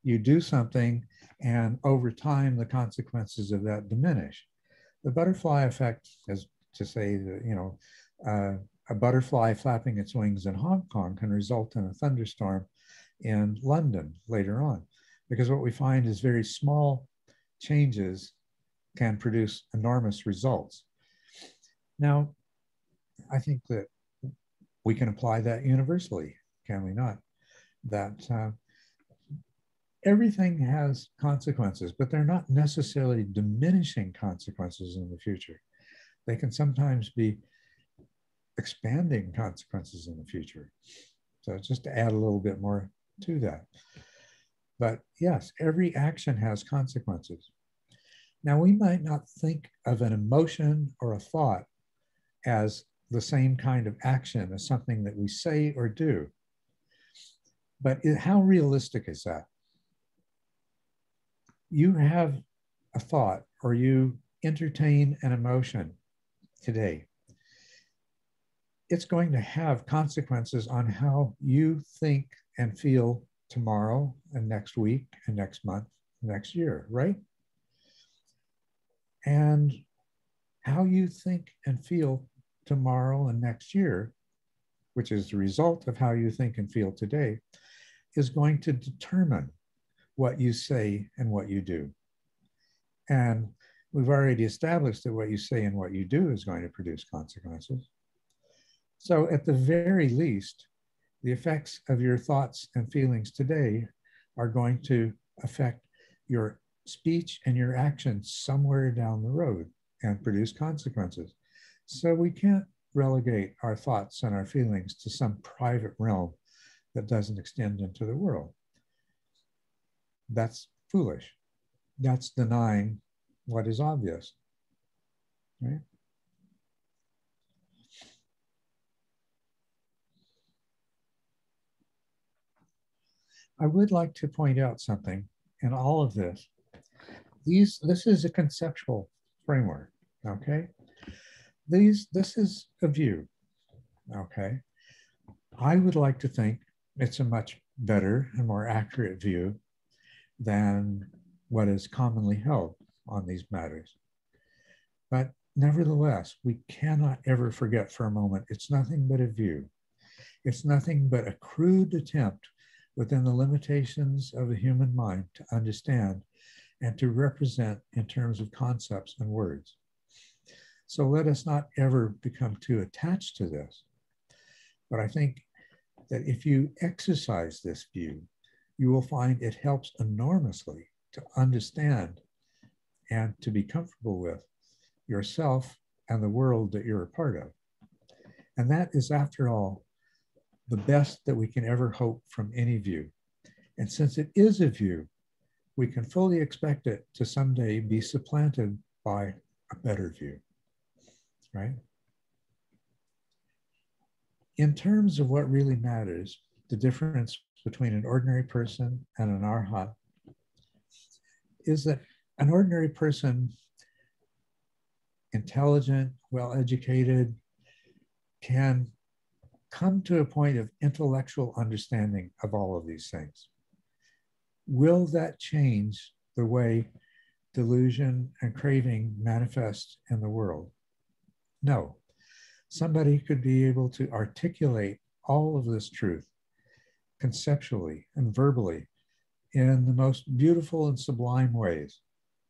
you do something and over time the consequences of that diminish. The butterfly effect is to say that, you know, a butterfly flapping its wings in Hong Kong can result in a thunderstorm in London later on, because what we find is very small changes can produce enormous results. Now, I think that we can apply that universally, can we not? That everything has consequences, but they're not necessarily diminishing consequences in the future. They can sometimes be expanding consequences in the future. So just to add a little bit more to that. But yes, every action has consequences. Now, we might not think of an emotion or a thought as the same kind of action as something that we say or do. But how realistic is that? You have a thought or you entertain an emotion today. It's going to have consequences on how you think and feel tomorrow and next week and next month, next year, right? And how you think and feel tomorrow and next year, which is the result of how you think and feel today, is going to determine what you say and what you do. And we've already established that what you say and what you do is going to produce consequences. So at the very least, the effects of your thoughts and feelings today are going to affect your speech and your actions somewhere down the road and produce consequences. So we can't relegate our thoughts and our feelings to some private realm that doesn't extend into the world. That's foolish. That's denying what is obvious, right? I would like to point out something in all of this. This is a conceptual framework, okay? This is a view, okay? I would like to think it's a much better and more accurate view than what is commonly held on these matters. But nevertheless, we cannot ever forget for a moment, it's nothing but a view. It's nothing but a crude attempt within the limitations of the human mind to understand and to represent in terms of concepts and words. So let us not ever become too attached to this. But I think that if you exercise this view, you will find it helps enormously to understand and to be comfortable with yourself and the world that you're a part of. And that is, after all, the best that we can ever hope from any view. And since it is a view, we can fully expect it to someday be supplanted by a better view, right? In terms of what really matters, the difference between an ordinary person and an arhat is that an ordinary person, intelligent, well-educated, can come to a point of intellectual understanding of all of these things. Will that change the way delusion and craving manifest in the world? No. Somebody could be able to articulate all of this truth conceptually and verbally in the most beautiful and sublime ways,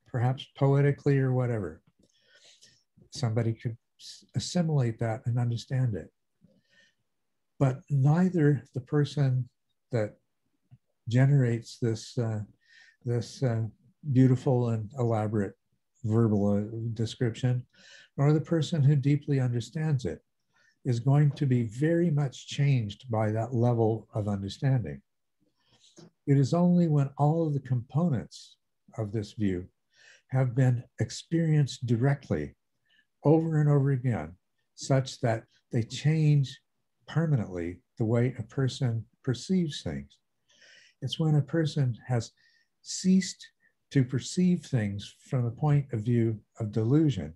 perhaps poetically or whatever. Somebody could assimilate that and understand it. But neither the person that generates this, beautiful and elaborate verbal description, nor the person who deeply understands it is going to be very much changed by that level of understanding. It is only when all of the components of this view have been experienced directly over and over again, such that they change permanently the way a person perceives things. It's when a person has ceased to perceive things from the point of view of delusion,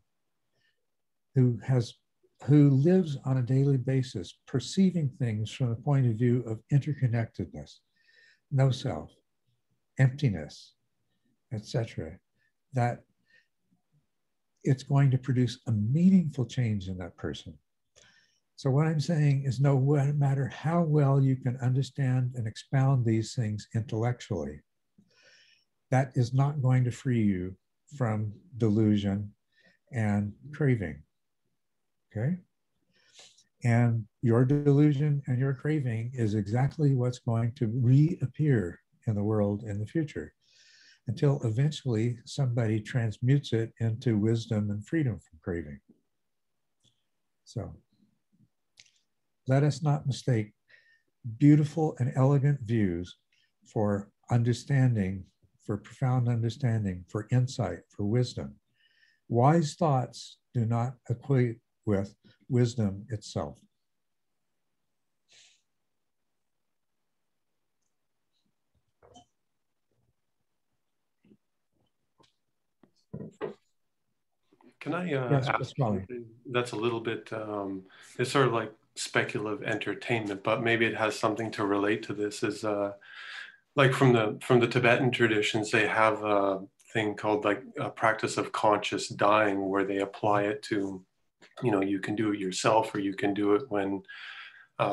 who lives on a daily basis perceiving things from the point of view of interconnectedness, no self, emptiness, etc., that it's going to produce a meaningful change in that person. So what I'm saying is no matter how well you can understand and expound these things intellectually, that is not going to free you from delusion and craving, okay? And your delusion and your craving is exactly what's going to reappear in the world in the future, until eventually somebody transmutes it into wisdom and freedom from craving. So let us not mistake beautiful and elegant views for understanding, for profound understanding, for insight, for wisdom. Wise thoughts do not equate with wisdom itself. Can I yes, ask something that's a little bit, it's sort of like speculative entertainment, but maybe it has something to relate to this, is like from the Tibetan traditions, they have a thing called like a practice of conscious dying, where they apply it to, you know, you can do it yourself, or you can do it when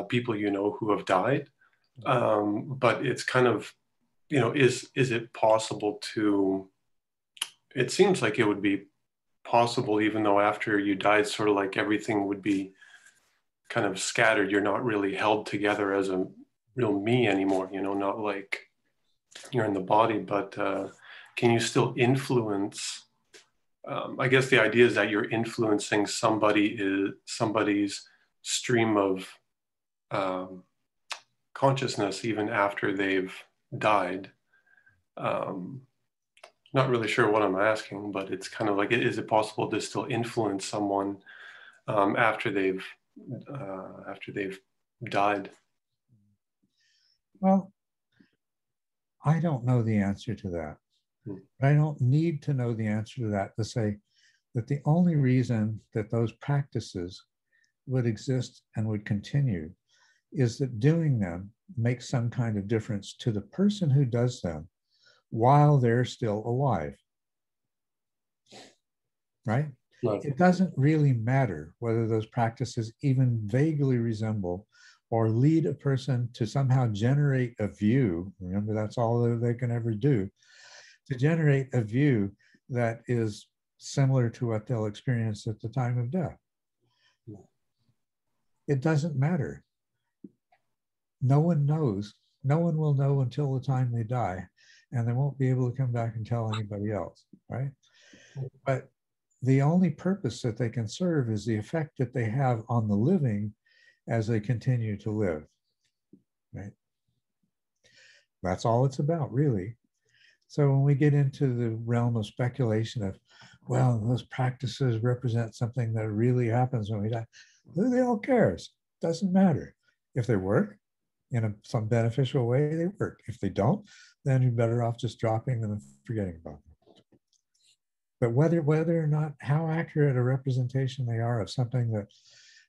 people you know who have died. But it's kind of, you know, is it possible to, it seems like it would be possible, even though after you died, sort of like everything would be kind of scattered. You're not really held together as a real me anymore, you know, not like you're in the body, but can you still influence? I guess the idea is that you're influencing somebody's stream of consciousness even after they've died. Not really sure what I'm asking, but it's kind of like, is it possible to still influence someone after they've died? Well, I don't know the answer to that. I don't need to know the answer to that to say that the only reason that those practices would exist and would continue is that doing them makes some kind of difference to the person who does them while they're still alive, right? It doesn't really matter whether those practices even vaguely resemble or lead a person to somehow generate a view. Remember, that's all that they can ever do, to generate a view that is similar to what they'll experience at the time of death. It doesn't matter. No one knows. No one will know until the time they die, and they won't be able to come back and tell anybody else, right? But the only purpose that they can serve is the effect that they have on the living as they continue to live. right? That's all it's about, really. So when we get into the realm of speculation of, well, those practices represent something that really happens when we die, who the hell cares? Doesn't matter. If they work in some beneficial way, they work. If they don't, then you're better off just dropping them and forgetting about them. But whether or not how accurate a representation they are of something that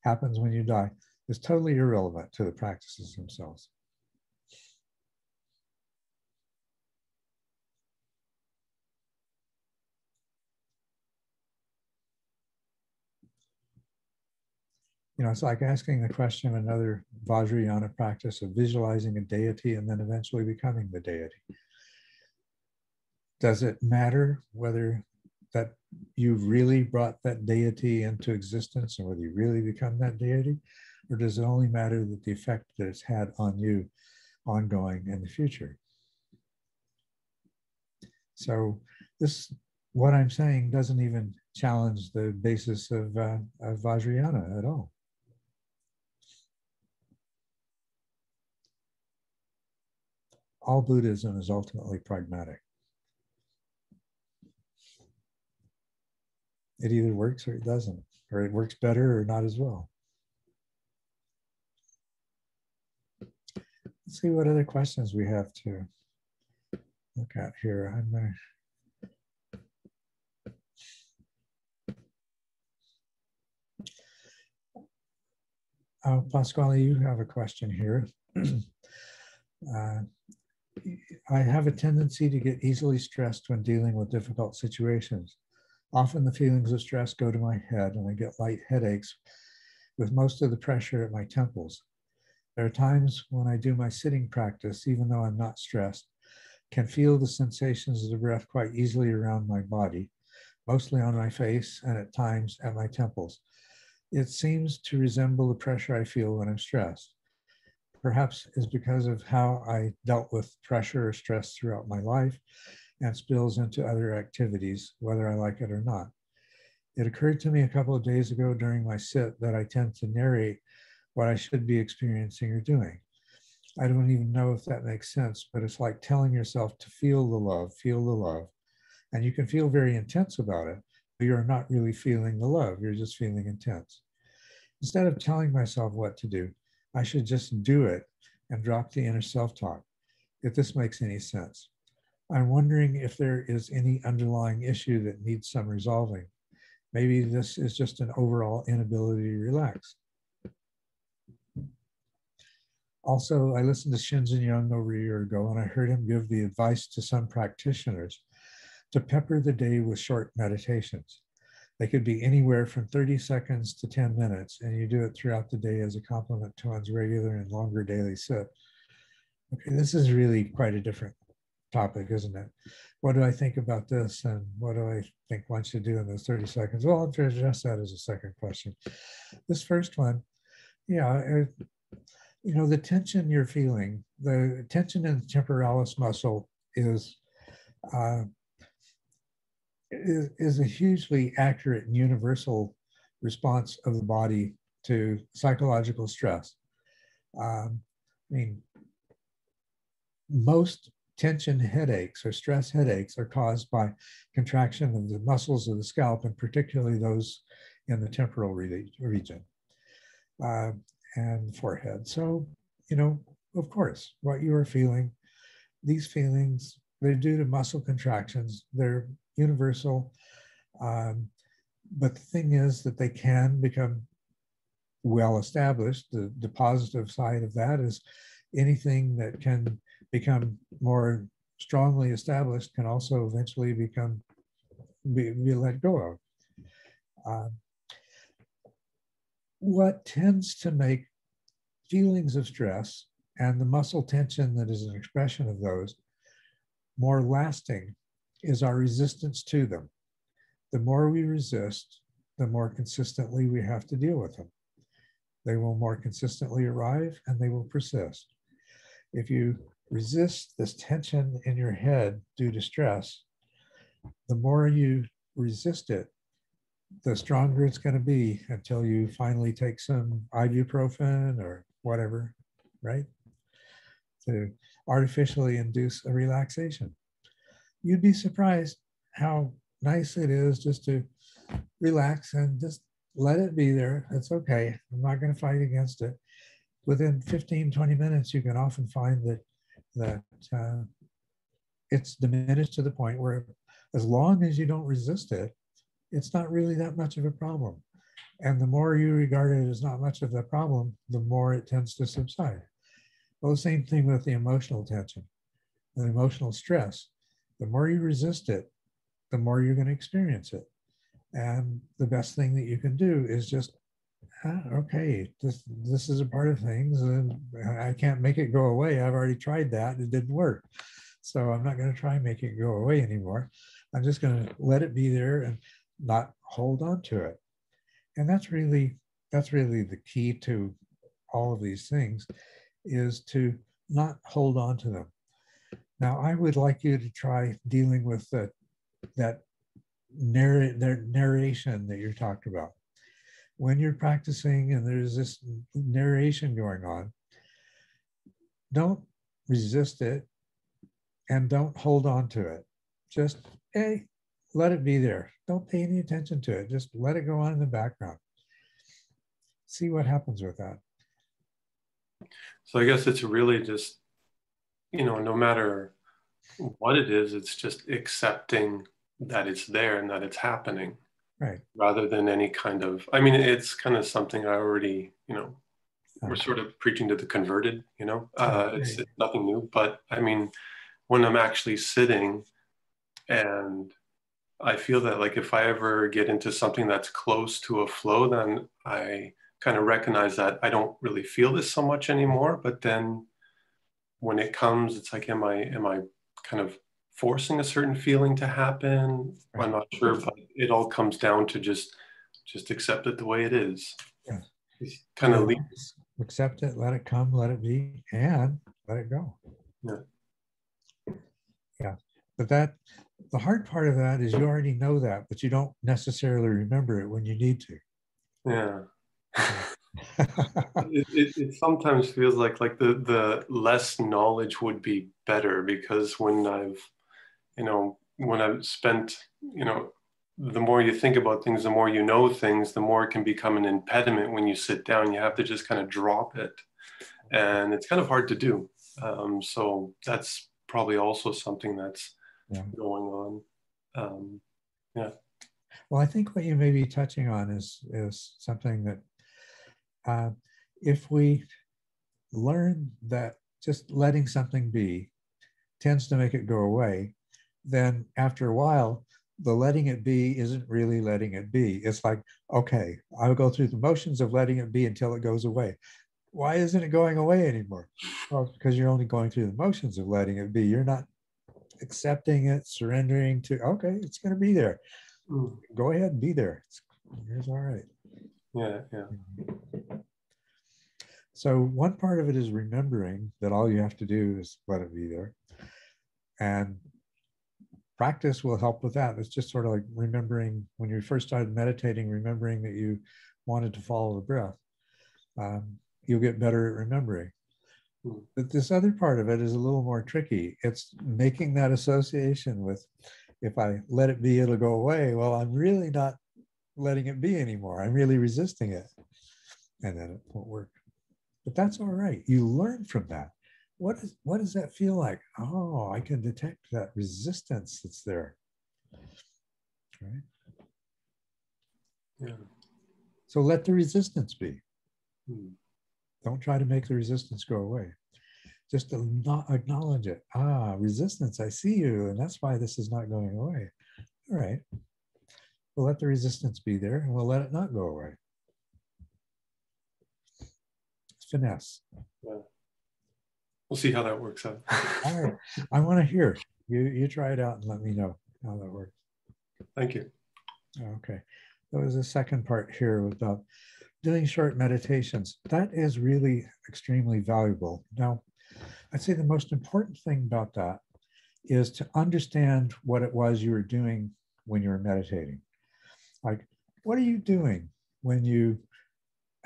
happens when you die is totally irrelevant to the practices themselves. You know, it's like asking the question, another Vajrayana practice of visualizing a deity and then eventually becoming the deity. Does it matter whether that you really brought that deity into existence and whether you really become that deity? Or does it only matter that the effect that it's had on you ongoing in the future? So this, what I'm saying doesn't even challenge the basis of Vajrayana at all. All Buddhism is ultimately pragmatic. It either works or it doesn't, or it works better or not as well. Let's see what other questions we have to look at here. Pasquale, you have a question here. I have a tendency to get easily stressed when dealing with difficult situations. Often the feelings of stress go to my head and I get light headaches with most of the pressure at my temples. There are times when I do my sitting practice, even though I'm not stressed, can feel the sensations of the breath quite easily around my body, mostly on my face and at times at my temples. It seems to resemble the pressure I feel when I'm stressed. Perhaps it's because of how I dealt with pressure or stress throughout my life and spills into other activities, whether I like it or not. It occurred to me a couple of days ago during my sit that I tend to narrate what I should be experiencing or doing. I don't even know if that makes sense, but it's like telling yourself to feel the love. And you can feel very intense about it, but you're not really feeling the love, you're just feeling intense. Instead of telling myself what to do, I should just do it and drop the inner self-talk, if this makes any sense. I'm wondering if there is any underlying issue that needs some resolving. Maybe this is just an overall inability to relax. Also, I listened to Shinzen Young over a year ago, and I heard him give the advice to some practitioners to pepper the day with short meditations. They could be anywhere from 30 seconds to 10 minutes, and you do it throughout the day as a complement to one's regular and longer daily sit. Okay, this is really quite a different topic, isn't it? What do I think about this, and what do I think one should do in those 30 seconds? Well, I'll address that as a second question. This first one, yeah, you know, the tension you're feeling, the tension in the temporalis muscle is a hugely accurate and universal response of the body to psychological stress. I mean, most tension headaches or stress headaches are caused by contraction of the muscles of the scalp, and particularly those in the temporal region and forehead. So, you know, of course, what you are feeling, these feelings, they're due to muscle contractions. They're universal. But the thing is that they can become well established. The positive side of that is anything that can become more strongly established can also eventually be let go of. What tends to make feelings of stress and the muscle tension that is an expression of those more lasting is our resistance to them. The more we resist, the more consistently we have to deal with them. They will more consistently arrive and they will persist. If you resist this tension in your head due to stress, the more you resist it, the stronger it's going to be until you finally take some ibuprofen or whatever, right? to artificially induce a relaxation. You'd be surprised how nice it is just to relax and just let it be there. It's okay. I'm not going to fight against it. Within 15, 20 minutes, you can often find that it's diminished to the point where as long as you don't resist it, it's not really that much of a problem. And the more you regard it as not much of a problem, the more it tends to subside. Well, the same thing with the emotional tension and emotional stress. The more you resist it, the more you're going to experience it. And the best thing that you can do is just, okay, this is a part of things, and I can't make it go away. I've already tried that. It didn't work. So I'm not going to try and make it go away anymore. I'm just going to let it be there and not hold on to it. And that's really the key to all of these things, is to not hold on to them. Now, I would like you to try dealing with that narration that you talked about. When you're practicing and there's this narration going on, don't resist it and don't hold on to it. Just, hey, let it be there. Don't pay any attention to it. Just let it go on in the background. See what happens with that. So I guess it's really just, no matter what it is, it's just accepting that it's there and that it's happening. Right. Rather than any kind of, it's kind of something I already, we're sort of preaching to the converted, it's nothing new. But when I'm actually sitting and I feel that, like, if I ever get into something that's close to a flow, then I kind of recognize that I don't really feel this so much anymore. But then when it comes, it's like, am I kind of forcing a certain feeling to happen? Right. I'm not sure, but it all comes down to just accept it the way it is. Yeah. Kind of accept it, let it come, let it be, and let it go. Yeah. Yeah. But the hard part of that is you already know that, but you don't necessarily remember it when you need to. Yeah. it sometimes feels like the less knowledge would be better, because when I've spent, the more you think about things, the more you know things, the more it can become an impediment. When you sit down, you have to just kind of drop it. And it's kind of hard to do. So that's probably also something that's going on. Yeah. Well, I think what you may be touching on is something that if we learn that just letting something be tends to make it go away, then after a while, the letting it be isn't really letting it be. It's like, okay, I'll go through the motions of letting it be until it goes away. Why isn't it going away anymore? Well, it's because you're only going through the motions of letting it be. You're not accepting it, surrendering to, okay, it's going to be there. Go ahead and be there. It's all right. Yeah. So one part of it is remembering that all you have to do is let it be there. And practice will help with that. It's just sort of like remembering when you first started meditating, remembering that you wanted to follow the breath. You'll get better at remembering. But this other part of it is a little more tricky. It's making that association with, if I let it be, it'll go away. Well, I'm really not letting it be anymore. I'm really resisting it. And then it won't work. But that's all right. You learn from that. What does that feel like? Oh, I can detect that resistance that's there. Right? Yeah. So let the resistance be. Don't try to make the resistance go away. Just to not acknowledge it. Ah, resistance, I see you, and that's why this is not going away. All right. We'll let the resistance be there, and we'll let it not go away. Finesse. Yeah. We'll see how that works out. All right. I want to hear. You try it out and let me know how that works. Thank you. Okay. There was a second part here about doing short meditations. That is really extremely valuable. Now, I'd say the most important thing about that is to understand what it was you were doing when you were meditating. Like, what are you doing when you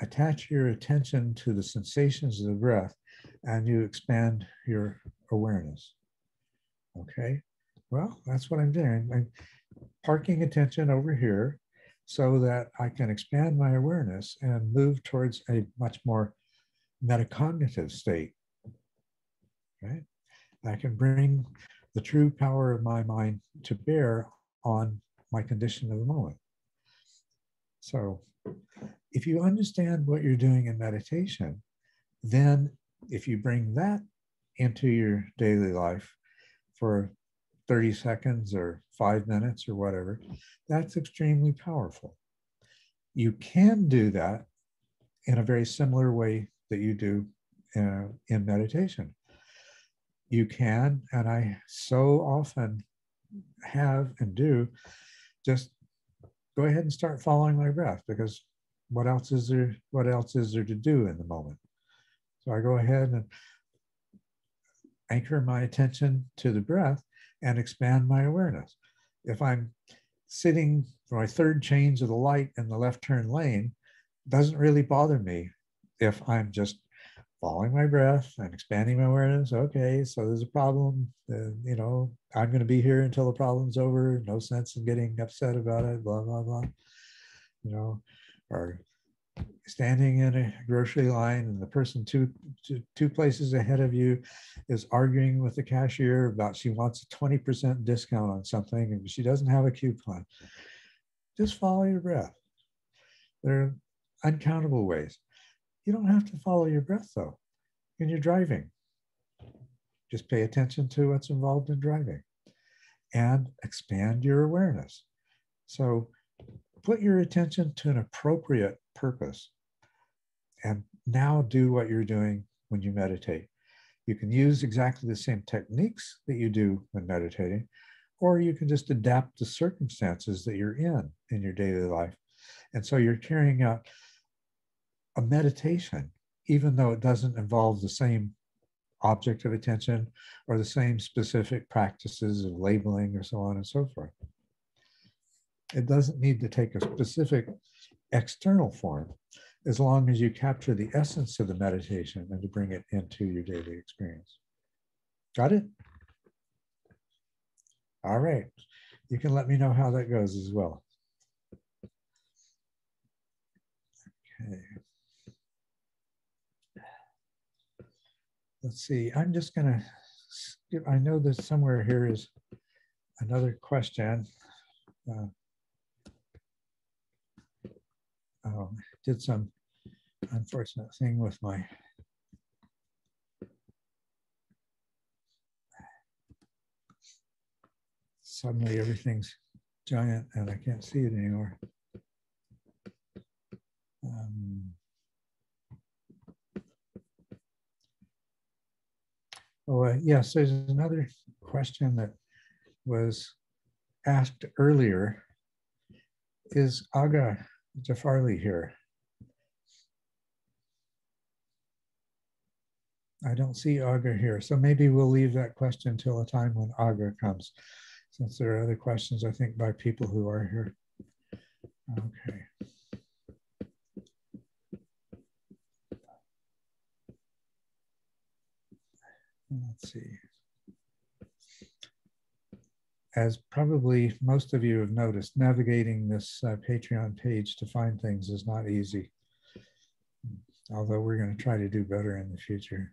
attach your attention to the sensations of the breath and you expand your awareness. Okay, well, that's what I'm doing. I'm parking attention over here so that I can expand my awareness and move towards a much more metacognitive state. Right? I can bring the true power of my mind to bear on my condition of the moment. So if you understand what you're doing in meditation, then if you bring that into your daily life for 30 seconds or 5 minutes or whatever, that's extremely powerful. You can do that in a very similar way that you do in meditation. You can, and I so often have and do, just go ahead and start following my breath, because what else is there to do in the moment? So I go ahead and anchor my attention to the breath and expand my awareness. If I'm sitting for my third change of the light in the left turn lane, it doesn't really bother me if I'm just following my breath and expanding my awareness. Okay, so there's a problem. You know, I'm going to be here until the problem's over. No sense in getting upset about it. Blah blah blah. You know, or standing in a grocery line and the person two places ahead of you is arguing with the cashier about she wants a 20% discount on something and she doesn't have a coupon. Just follow your breath. There are uncountable ways. You don't have to follow your breath though when you're driving. Just pay attention to what's involved in driving and expand your awareness. So put your attention to an appropriate purpose and now do what you're doing when you meditate. You can use exactly the same techniques that you do when meditating, or you can just adapt the circumstances that you're in your daily life. And so you're carrying out a meditation, even though it doesn't involve the same object of attention or the same specific practices of labeling or so on and so forth. It doesn't need to take a specific external form as long as you capture the essence of the meditation and to bring it into your daily experience. Got it? All right. You can let me know how that goes as well. Okay. Let's see. I'm just going to skip. I know that somewhere here is another question. Did some unfortunate thing with my suddenly everything's giant and I can't see it anymore. Yes, there's another question that was asked earlier. Is Aga Jafarli here? I don't see Aga here, so maybe we'll leave that question till a time when Aga comes, since there are other questions, I think, by people who are here. Okay. Let's see. As probably most of you have noticed, navigating this Patreon page to find things is not easy, although we're going to try to do better in the future.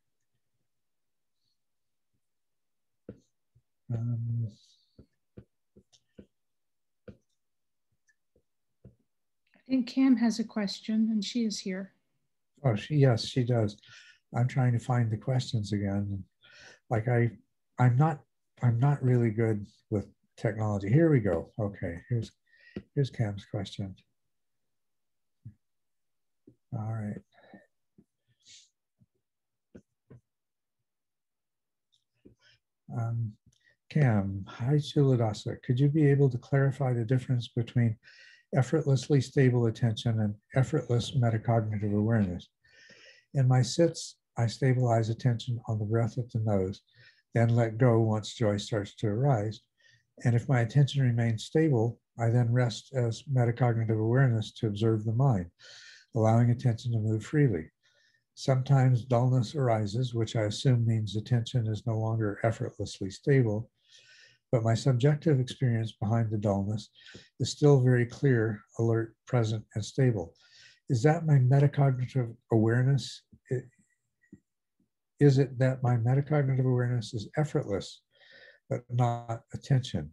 I think Cam has a question and she is here. Oh, yes, she does. I'm trying to find the questions again. Like I'm not really good with technology. Here we go. Okay, here's Cam's question. All right. Cam, hi Chiladasa. Could you be able to clarify the difference between effortlessly stable attention and effortless metacognitive awareness? In my sits, I stabilize attention on the breath at the nose, then let go once joy starts to arise. And if my attention remains stable, I then rest as metacognitive awareness to observe the mind, allowing attention to move freely. Sometimes dullness arises, which I assume means attention is no longer effortlessly stable, but my subjective experience behind the dullness is still very clear, alert, present, and stable. Is that my metacognitive awareness? Is it that my metacognitive awareness is effortless, but not attention?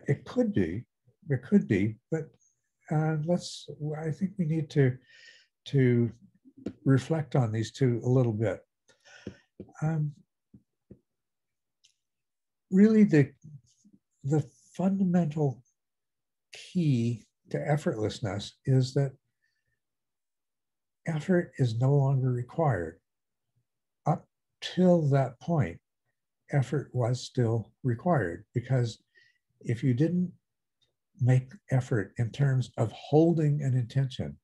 It could be, but I think we need to reflect on these two a little bit. Really, the fundamental key to effortlessness is that effort is no longer required. Up till that point, effort was still required, because if you didn't make effort in terms of holding an intention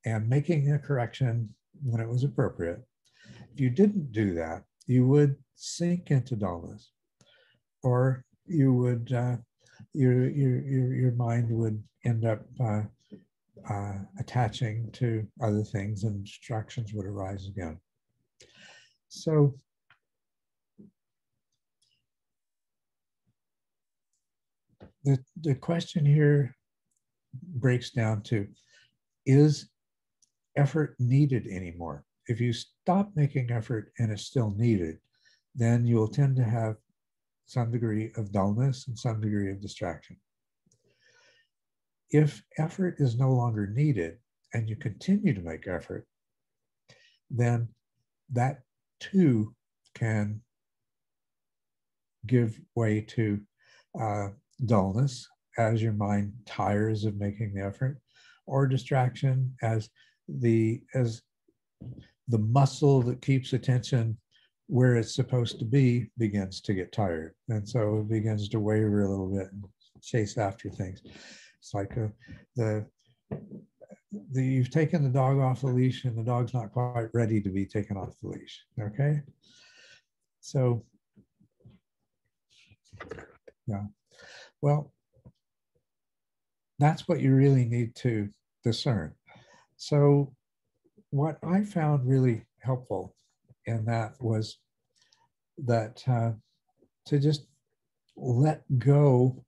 and making a correction when it was appropriate, if you didn't do that, you would sink into dullness, or you would your mind would end up attaching to other things, and distractions would arise again. So the question here breaks down to, is effort needed anymore? If you stop making effort and it's still needed, then you'll tend to have some degree of dullness and some degree of distraction. If effort is no longer needed and you continue to make effort, then that too can give way to dullness as your mind tires of making the effort, or distraction as the muscle that keeps attention where it's supposed to be begins to get tired. And so it begins to waver a little bit and chase after things. It's like you've taken the dog off the leash and the dog's not quite ready to be taken off the leash, okay? So, yeah, well, that's what you really need to discern. So what I found really helpful in that was that to just let go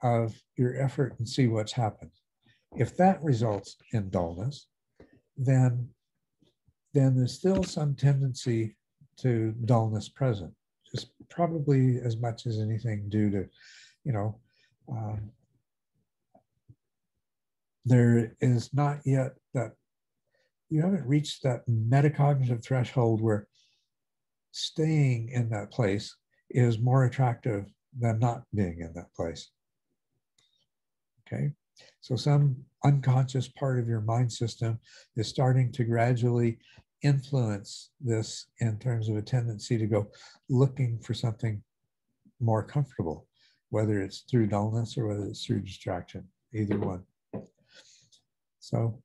of your effort and see what's happened. If that results in dullness, then there's still some tendency to dullness present, just probably as much as anything due to, there is not yet that you haven't reached that metacognitive threshold where staying in that place is more attractive than not being in that place. Okay, so some unconscious part of your mind system is starting to gradually influence this in terms of a tendency to go looking for something more comfortable, whether it's through dullness or whether it's through distraction, either one. So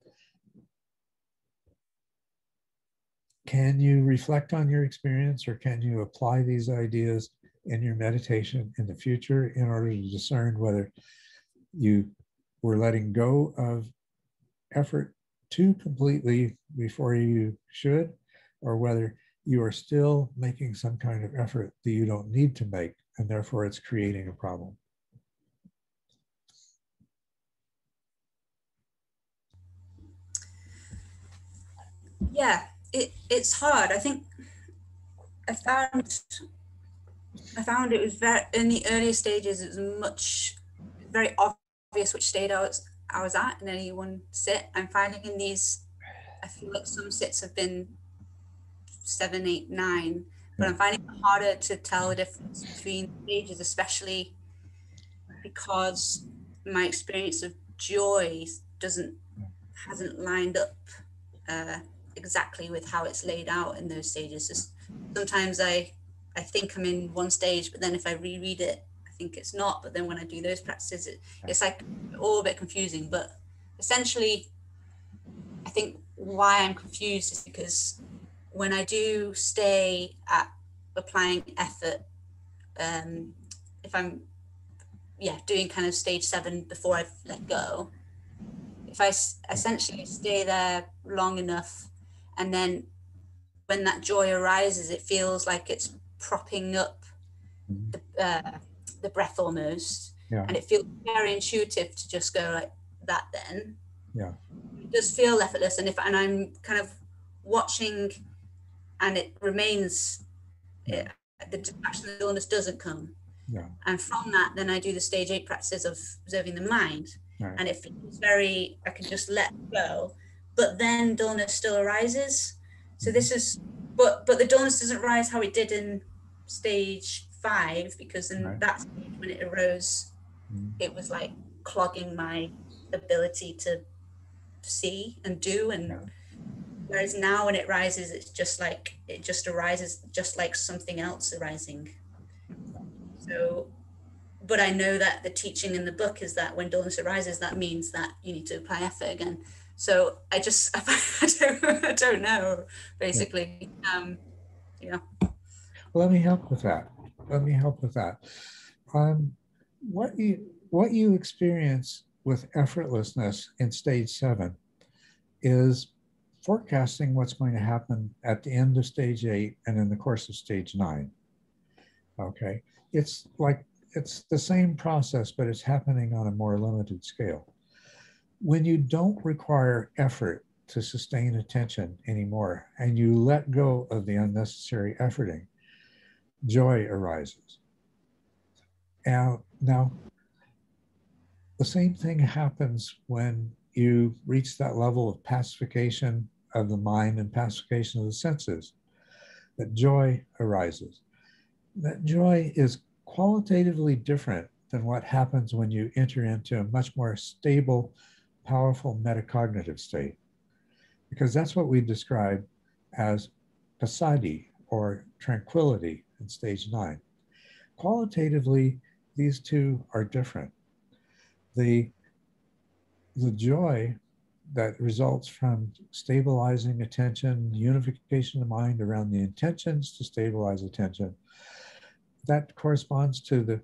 can you reflect on your experience, or can you apply these ideas in your meditation in the future in order to discern whether you were letting go of effort too completely before you should, or whether you are still making some kind of effort that you don't need to make, and therefore it's creating a problem? Yeah, it's hard. I think I found it was very, in the earlier stages, it was very obvious which state I was at in any one sit. I'm finding in these, I feel like some sits have been 7, 8, 9, but I'm finding it harder to tell the difference between stages, especially because my experience of joy hasn't lined up exactly with how it's laid out in those stages. Just sometimes I think I'm in one stage, but then if I reread it, I think it's not. But then when I do those practices, it's like all a bit confusing. But essentially, I think why I'm confused is because when I do stay at applying effort, if I'm doing kind of stage 7 before I've let go, if I essentially stay there long enough, and then when that joy arises, it feels like it's propping up the breath almost. Yeah. And it feels very intuitive to just go like that then. Yeah. It does feel effortless. And I'm kind of watching and it remains, the distraction of the illness doesn't come. Yeah. And from that, then I do the stage 8 practices of observing the mind. Right. And it feels very, I can just let go, but then dullness still arises. So this is, but the dullness doesn't rise how it did in stage 5, because in that stage when it arose, it was like clogging my ability to see and do. And whereas now when it rises, it's just like, it just arises just like something else arising. So, but I know that the teaching in the book is that when dullness arises, that means that you need to apply effort again. So I don't know, basically. Yeah. Well, let me help with that. What you experience with effortlessness in stage 7 is forecasting what's going to happen at the end of stage 8 and in the course of stage 9. Okay, it's the same process, but it's happening on a more limited scale. When you don't require effort to sustain attention anymore, and you let go of the unnecessary efforting, joy arises. And now, the same thing happens when you reach that level of pacification of the mind and pacification of the senses, that joy arises. That joy is qualitatively different than what happens when you enter into a much more stable, powerful metacognitive state, because that's what we describe as passaddhi, or tranquility, in stage 9. Qualitatively, these two are different. The joy that results from stabilizing attention, unification of the mind around the intentions to stabilize attention, that corresponds to the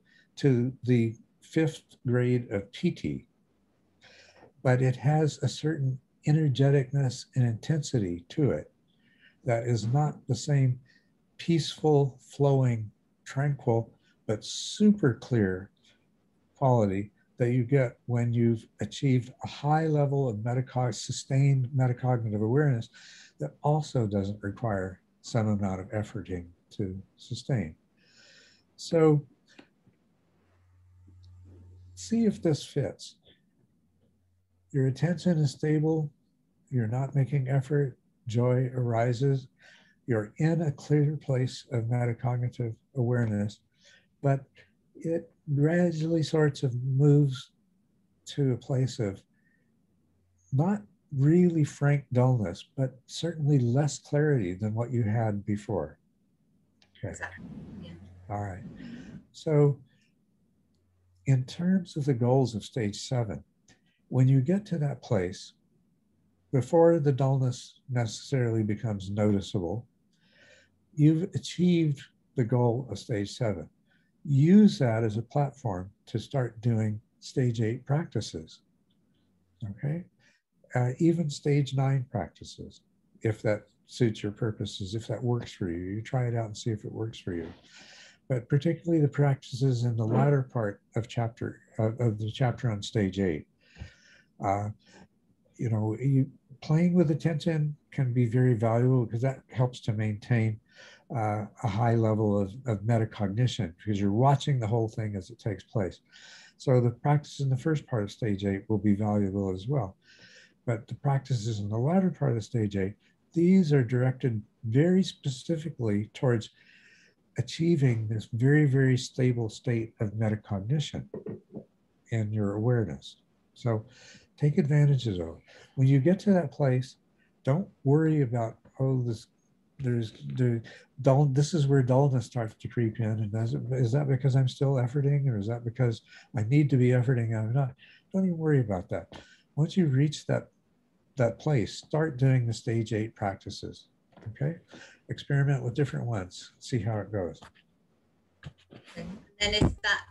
5th grade of piti, but it has a certain energeticness and intensity to it that is not the same peaceful, flowing, tranquil, but super clear quality that you get when you've achieved a high level of sustained metacognitive awareness that also doesn't require some amount of efforting to sustain. So see if this fits. Your attention is stable, you're not making effort, joy arises, you're in a clear place of metacognitive awareness, but it gradually sorts of moves to a place of not really frank dullness, but certainly less clarity than what you had before. Okay. Exactly. Yeah. All right. So in terms of the goals of stage 7, when you get to that place, before the dullness necessarily becomes noticeable, you've achieved the goal of stage 7. Use that as a platform to start doing stage 8 practices, okay? Even stage 9 practices, if that suits your purposes, if that works for you. You try it out and see if it works for you. But particularly the practices in the latter part of the chapter on stage 8. You know, playing with attention can be very valuable because that helps to maintain a high level of metacognition, because you're watching the whole thing as it takes place. So the practice in the first part of stage 8 will be valuable as well. But the practices in the latter part of stage 8, these are directed very specifically towards achieving this very, very stable state of metacognition in your awareness. So take advantage of it. When you get to that place, don't worry about, oh, this is where dullness starts to creep in. And is that because I'm still efforting, or is that because I need to be efforting and I'm not? Don't even worry about that. Once you reach that place, start doing the stage 8 practices, okay? Experiment with different ones, see how it goes. And if that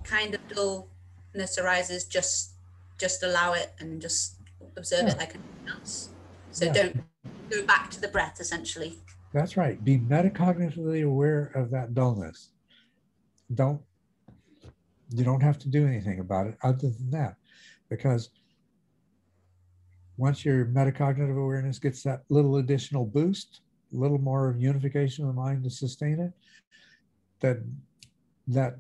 kind of dullness arises, just allow it and just observe Yeah. it like anything else. So Yeah. don't go back to the breath, essentially. That's right. Be metacognitively aware of that dullness. You don't have to do anything about it other than that, because once your metacognitive awareness gets that little additional boost, a little more unification of the mind to sustain it, that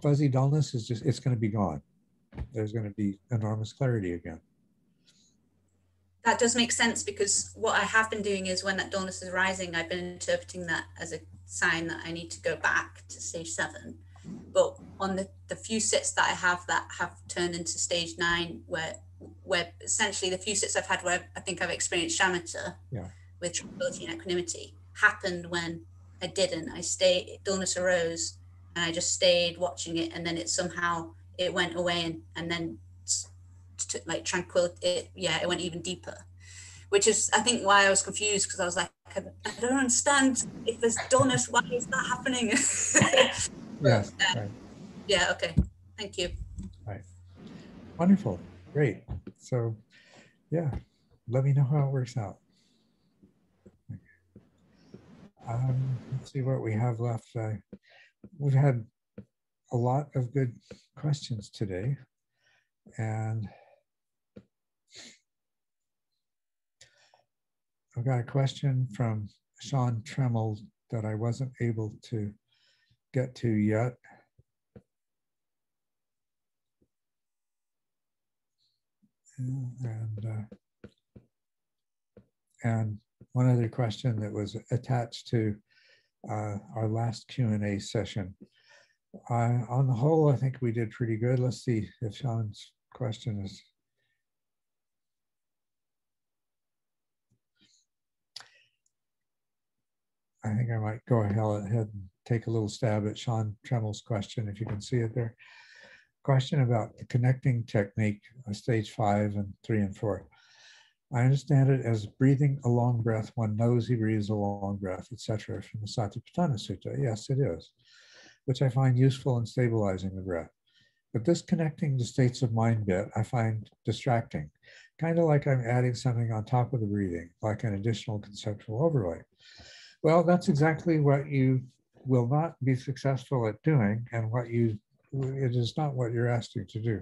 fuzzy dullness is just, it's going to be gone. There's going to be enormous clarity again. That does make sense, because what I have been doing is when that dullness is rising, I've been interpreting that as a sign that I need to go back to stage 7. But on the few sits that I have that have turned into stage 9, where essentially the few sits I've had where I think I've experienced shamatha with tranquility and equanimity, happened when I didn't. I stayed, dullness arose, and I just stayed watching it, and then it went away, and then like tranquility, it went even deeper, which is I think why I was confused, because I was like, I don't understand, if there's dullness, why is that happening? Yes. Right. Yeah, okay, thank you. Right. Wonderful. Great. So yeah, let me know how it works out. Let's see what we have left. We've had a lot of good questions today, and I've got a question from Sean Tremmel that I wasn't able to get to yet. And one other question that was attached to our last Q&A session. On the whole, I think we did pretty good. Let's see if Sean's question is. I think I might go ahead and take a little stab at Sean Tremmel's question, if you can see it there. Question about the connecting technique of stage 5 and 3 and 4. I understand it as breathing a long breath. One knows he breathes a long breath, etc. from the Satipatthana Sutta. Yes, it is, which I find useful in stabilizing the breath. But this connecting the states of mind bit, I find distracting, kind of like I'm adding something on top of the breathing, like an additional conceptual overlay. Well, that's exactly what you will not be successful at doing, and it is not what you're asking to do.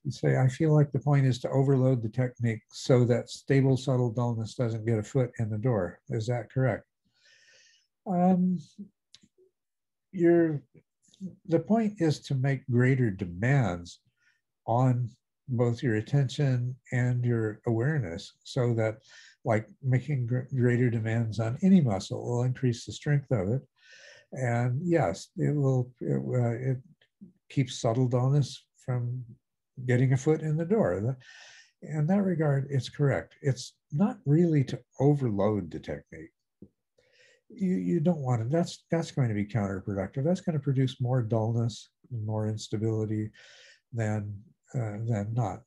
You say, I feel like the point is to overload the technique so that stable, subtle dullness doesn't get a foot in the door. Is that correct? The point is to make greater demands on both your attention and your awareness, so that, like making greater demands on any muscle will increase the strength of it. And yes, it keeps subtle dullness from getting a foot in the door. In that regard, it's correct. It's not really to overload the technique. You don't want it. That's going to be counterproductive. That's going to produce more dullness, more instability than not.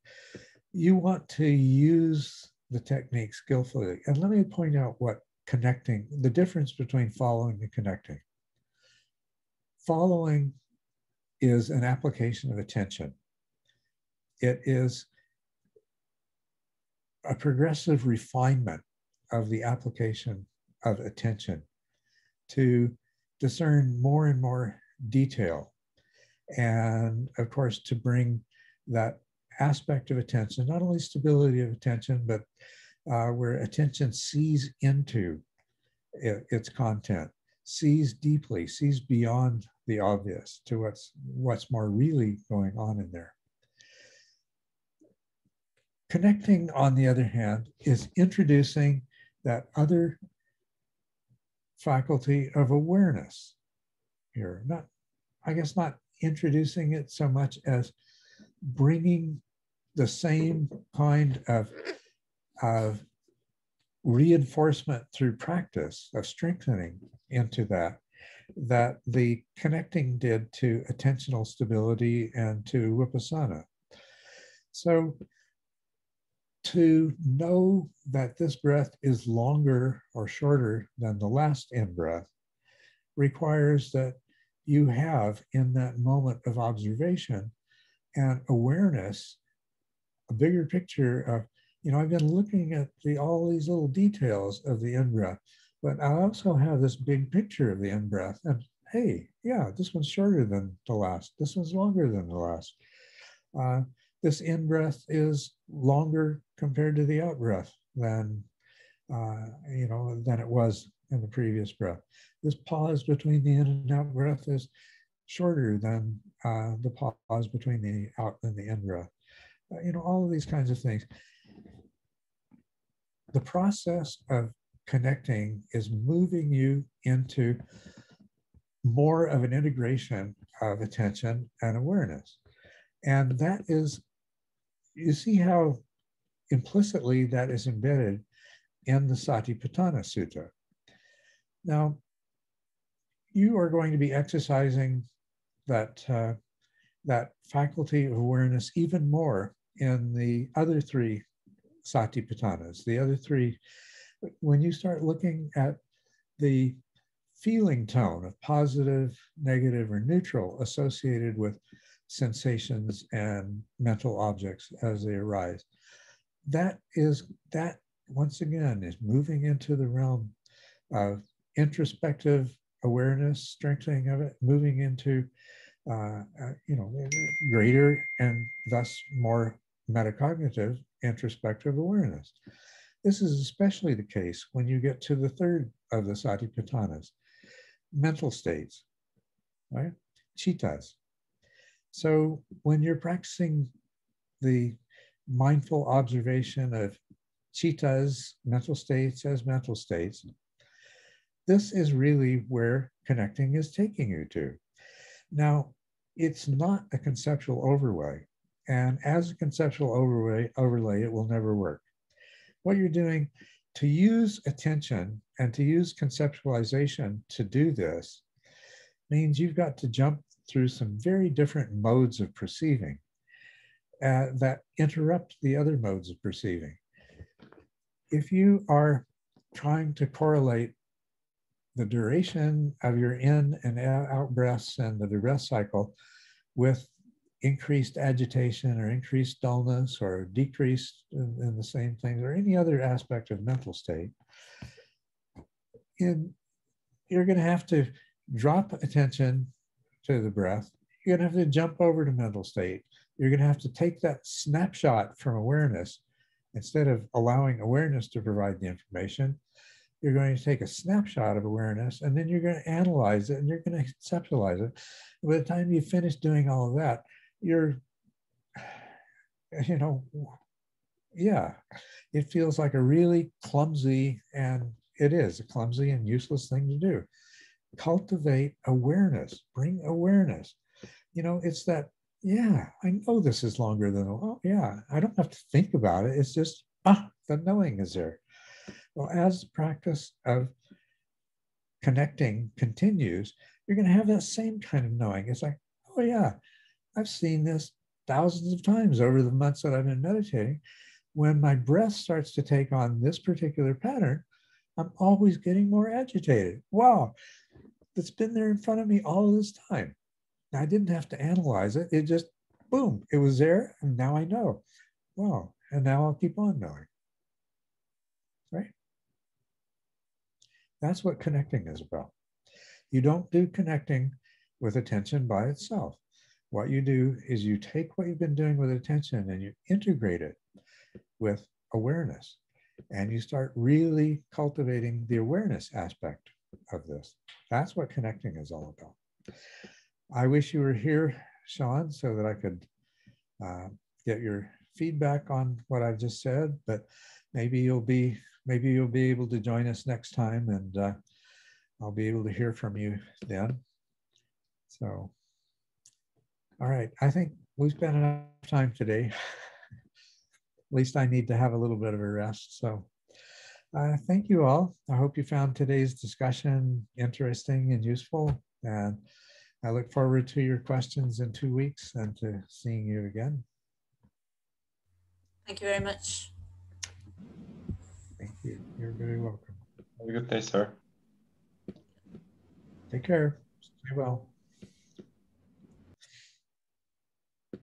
You want to use the technique skillfully. And let me point out the difference between following and connecting. Following is an application of attention. It is a progressive refinement of the application of attention to discern more and more detail. And of course, to bring that aspect of attention, not only stability of attention, but where attention sees into its content, sees deeply, sees beyond the obvious to what's more really going on in there. Connecting, on the other hand, is introducing that other faculty of awareness here. Not introducing it so much as bringing the same kind of reinforcement through practice, of strengthening into that the connecting did to attentional stability and to vipassana. So to know that this breath is longer or shorter than the last in-breath requires that you have, in that moment of observation and awareness, a bigger picture of, I've been looking at all these little details of the in-breath, but I also have this big picture of the in-breath. And hey, yeah, this one's shorter than the last. This one's longer than the last. This in-breath is longer compared to the out-breath than it was in the previous breath. This pause between the in and out breath is shorter than the pause between the out and the in breath. All of these kinds of things. The process of connecting is moving you into more of an integration of attention and awareness. And that is, you see how implicitly that is embedded in the Satipatthana Sutta. Now, you are going to be exercising that faculty of awareness even more in the other three Satipatthanas. The other three, when you start looking at the feeling tone of positive, negative, or neutral associated with sensations and mental objects as they arise, that once again is moving into the realm of introspective awareness, strengthening of it, moving into greater and thus more metacognitive introspective awareness. This is especially the case when you get to the third of the Satipatthanas, mental states, right? Chittas. So when you're practicing the mindful observation of chittas, mental states as mental states, this is really where connecting is taking you to. Now, it's not a conceptual overlay, and as a conceptual overlay, it will never work. What you're doing to use attention and to use conceptualization to do this means you've got to jump through some very different modes of perceiving that interrupt the other modes of perceiving. If you are trying to correlate the duration of your in and out breaths and the breath cycle with increased agitation or increased dullness or decreased in the same things or any other aspect of mental state, you're going to have to drop attention to the breath. You're going to have to jump over to mental state. You're going to have to take that snapshot from awareness. Instead of allowing awareness to provide the information, you're going to take a snapshot of awareness, and then you're going to analyze it, and you're going to conceptualize it. And by the time you finish doing all of that, you're, it feels like a really clumsy, and it is a clumsy and useless thing to do. Cultivate awareness, bring awareness. It's that, yeah, I know this is longer than, I don't have to think about it. It's just, the knowing is there. Well, as the practice of connecting continues, you're going to have that same kind of knowing. It's like, oh yeah, I've seen this thousands of times over the months that I've been meditating. When my breath starts to take on this particular pattern, I'm always getting more agitated. Wow, it's been there in front of me all of this time. I didn't have to analyze it. It just, boom, it was there, and now I know. Wow, and now I'll keep on knowing. Right? That's what connecting is about. You don't do connecting with attention by itself. What you do is you take what you've been doing with attention and you integrate it with awareness. And you start really cultivating the awareness aspect of this. That's what connecting is all about. I wish you were here, Sean, so that I could get your feedback on what I've just said, but maybe you'll be able to join us next time, and I'll be able to hear from you then. So, all right, I think we've spent enough time today. At least I need to have a little bit of a rest. So thank you all. I hope you found today's discussion interesting and useful. And I look forward to your questions in 2 weeks and to seeing you again. Thank you very much. Thank you. You're very welcome. Have a good day, sir. Take care. Stay well.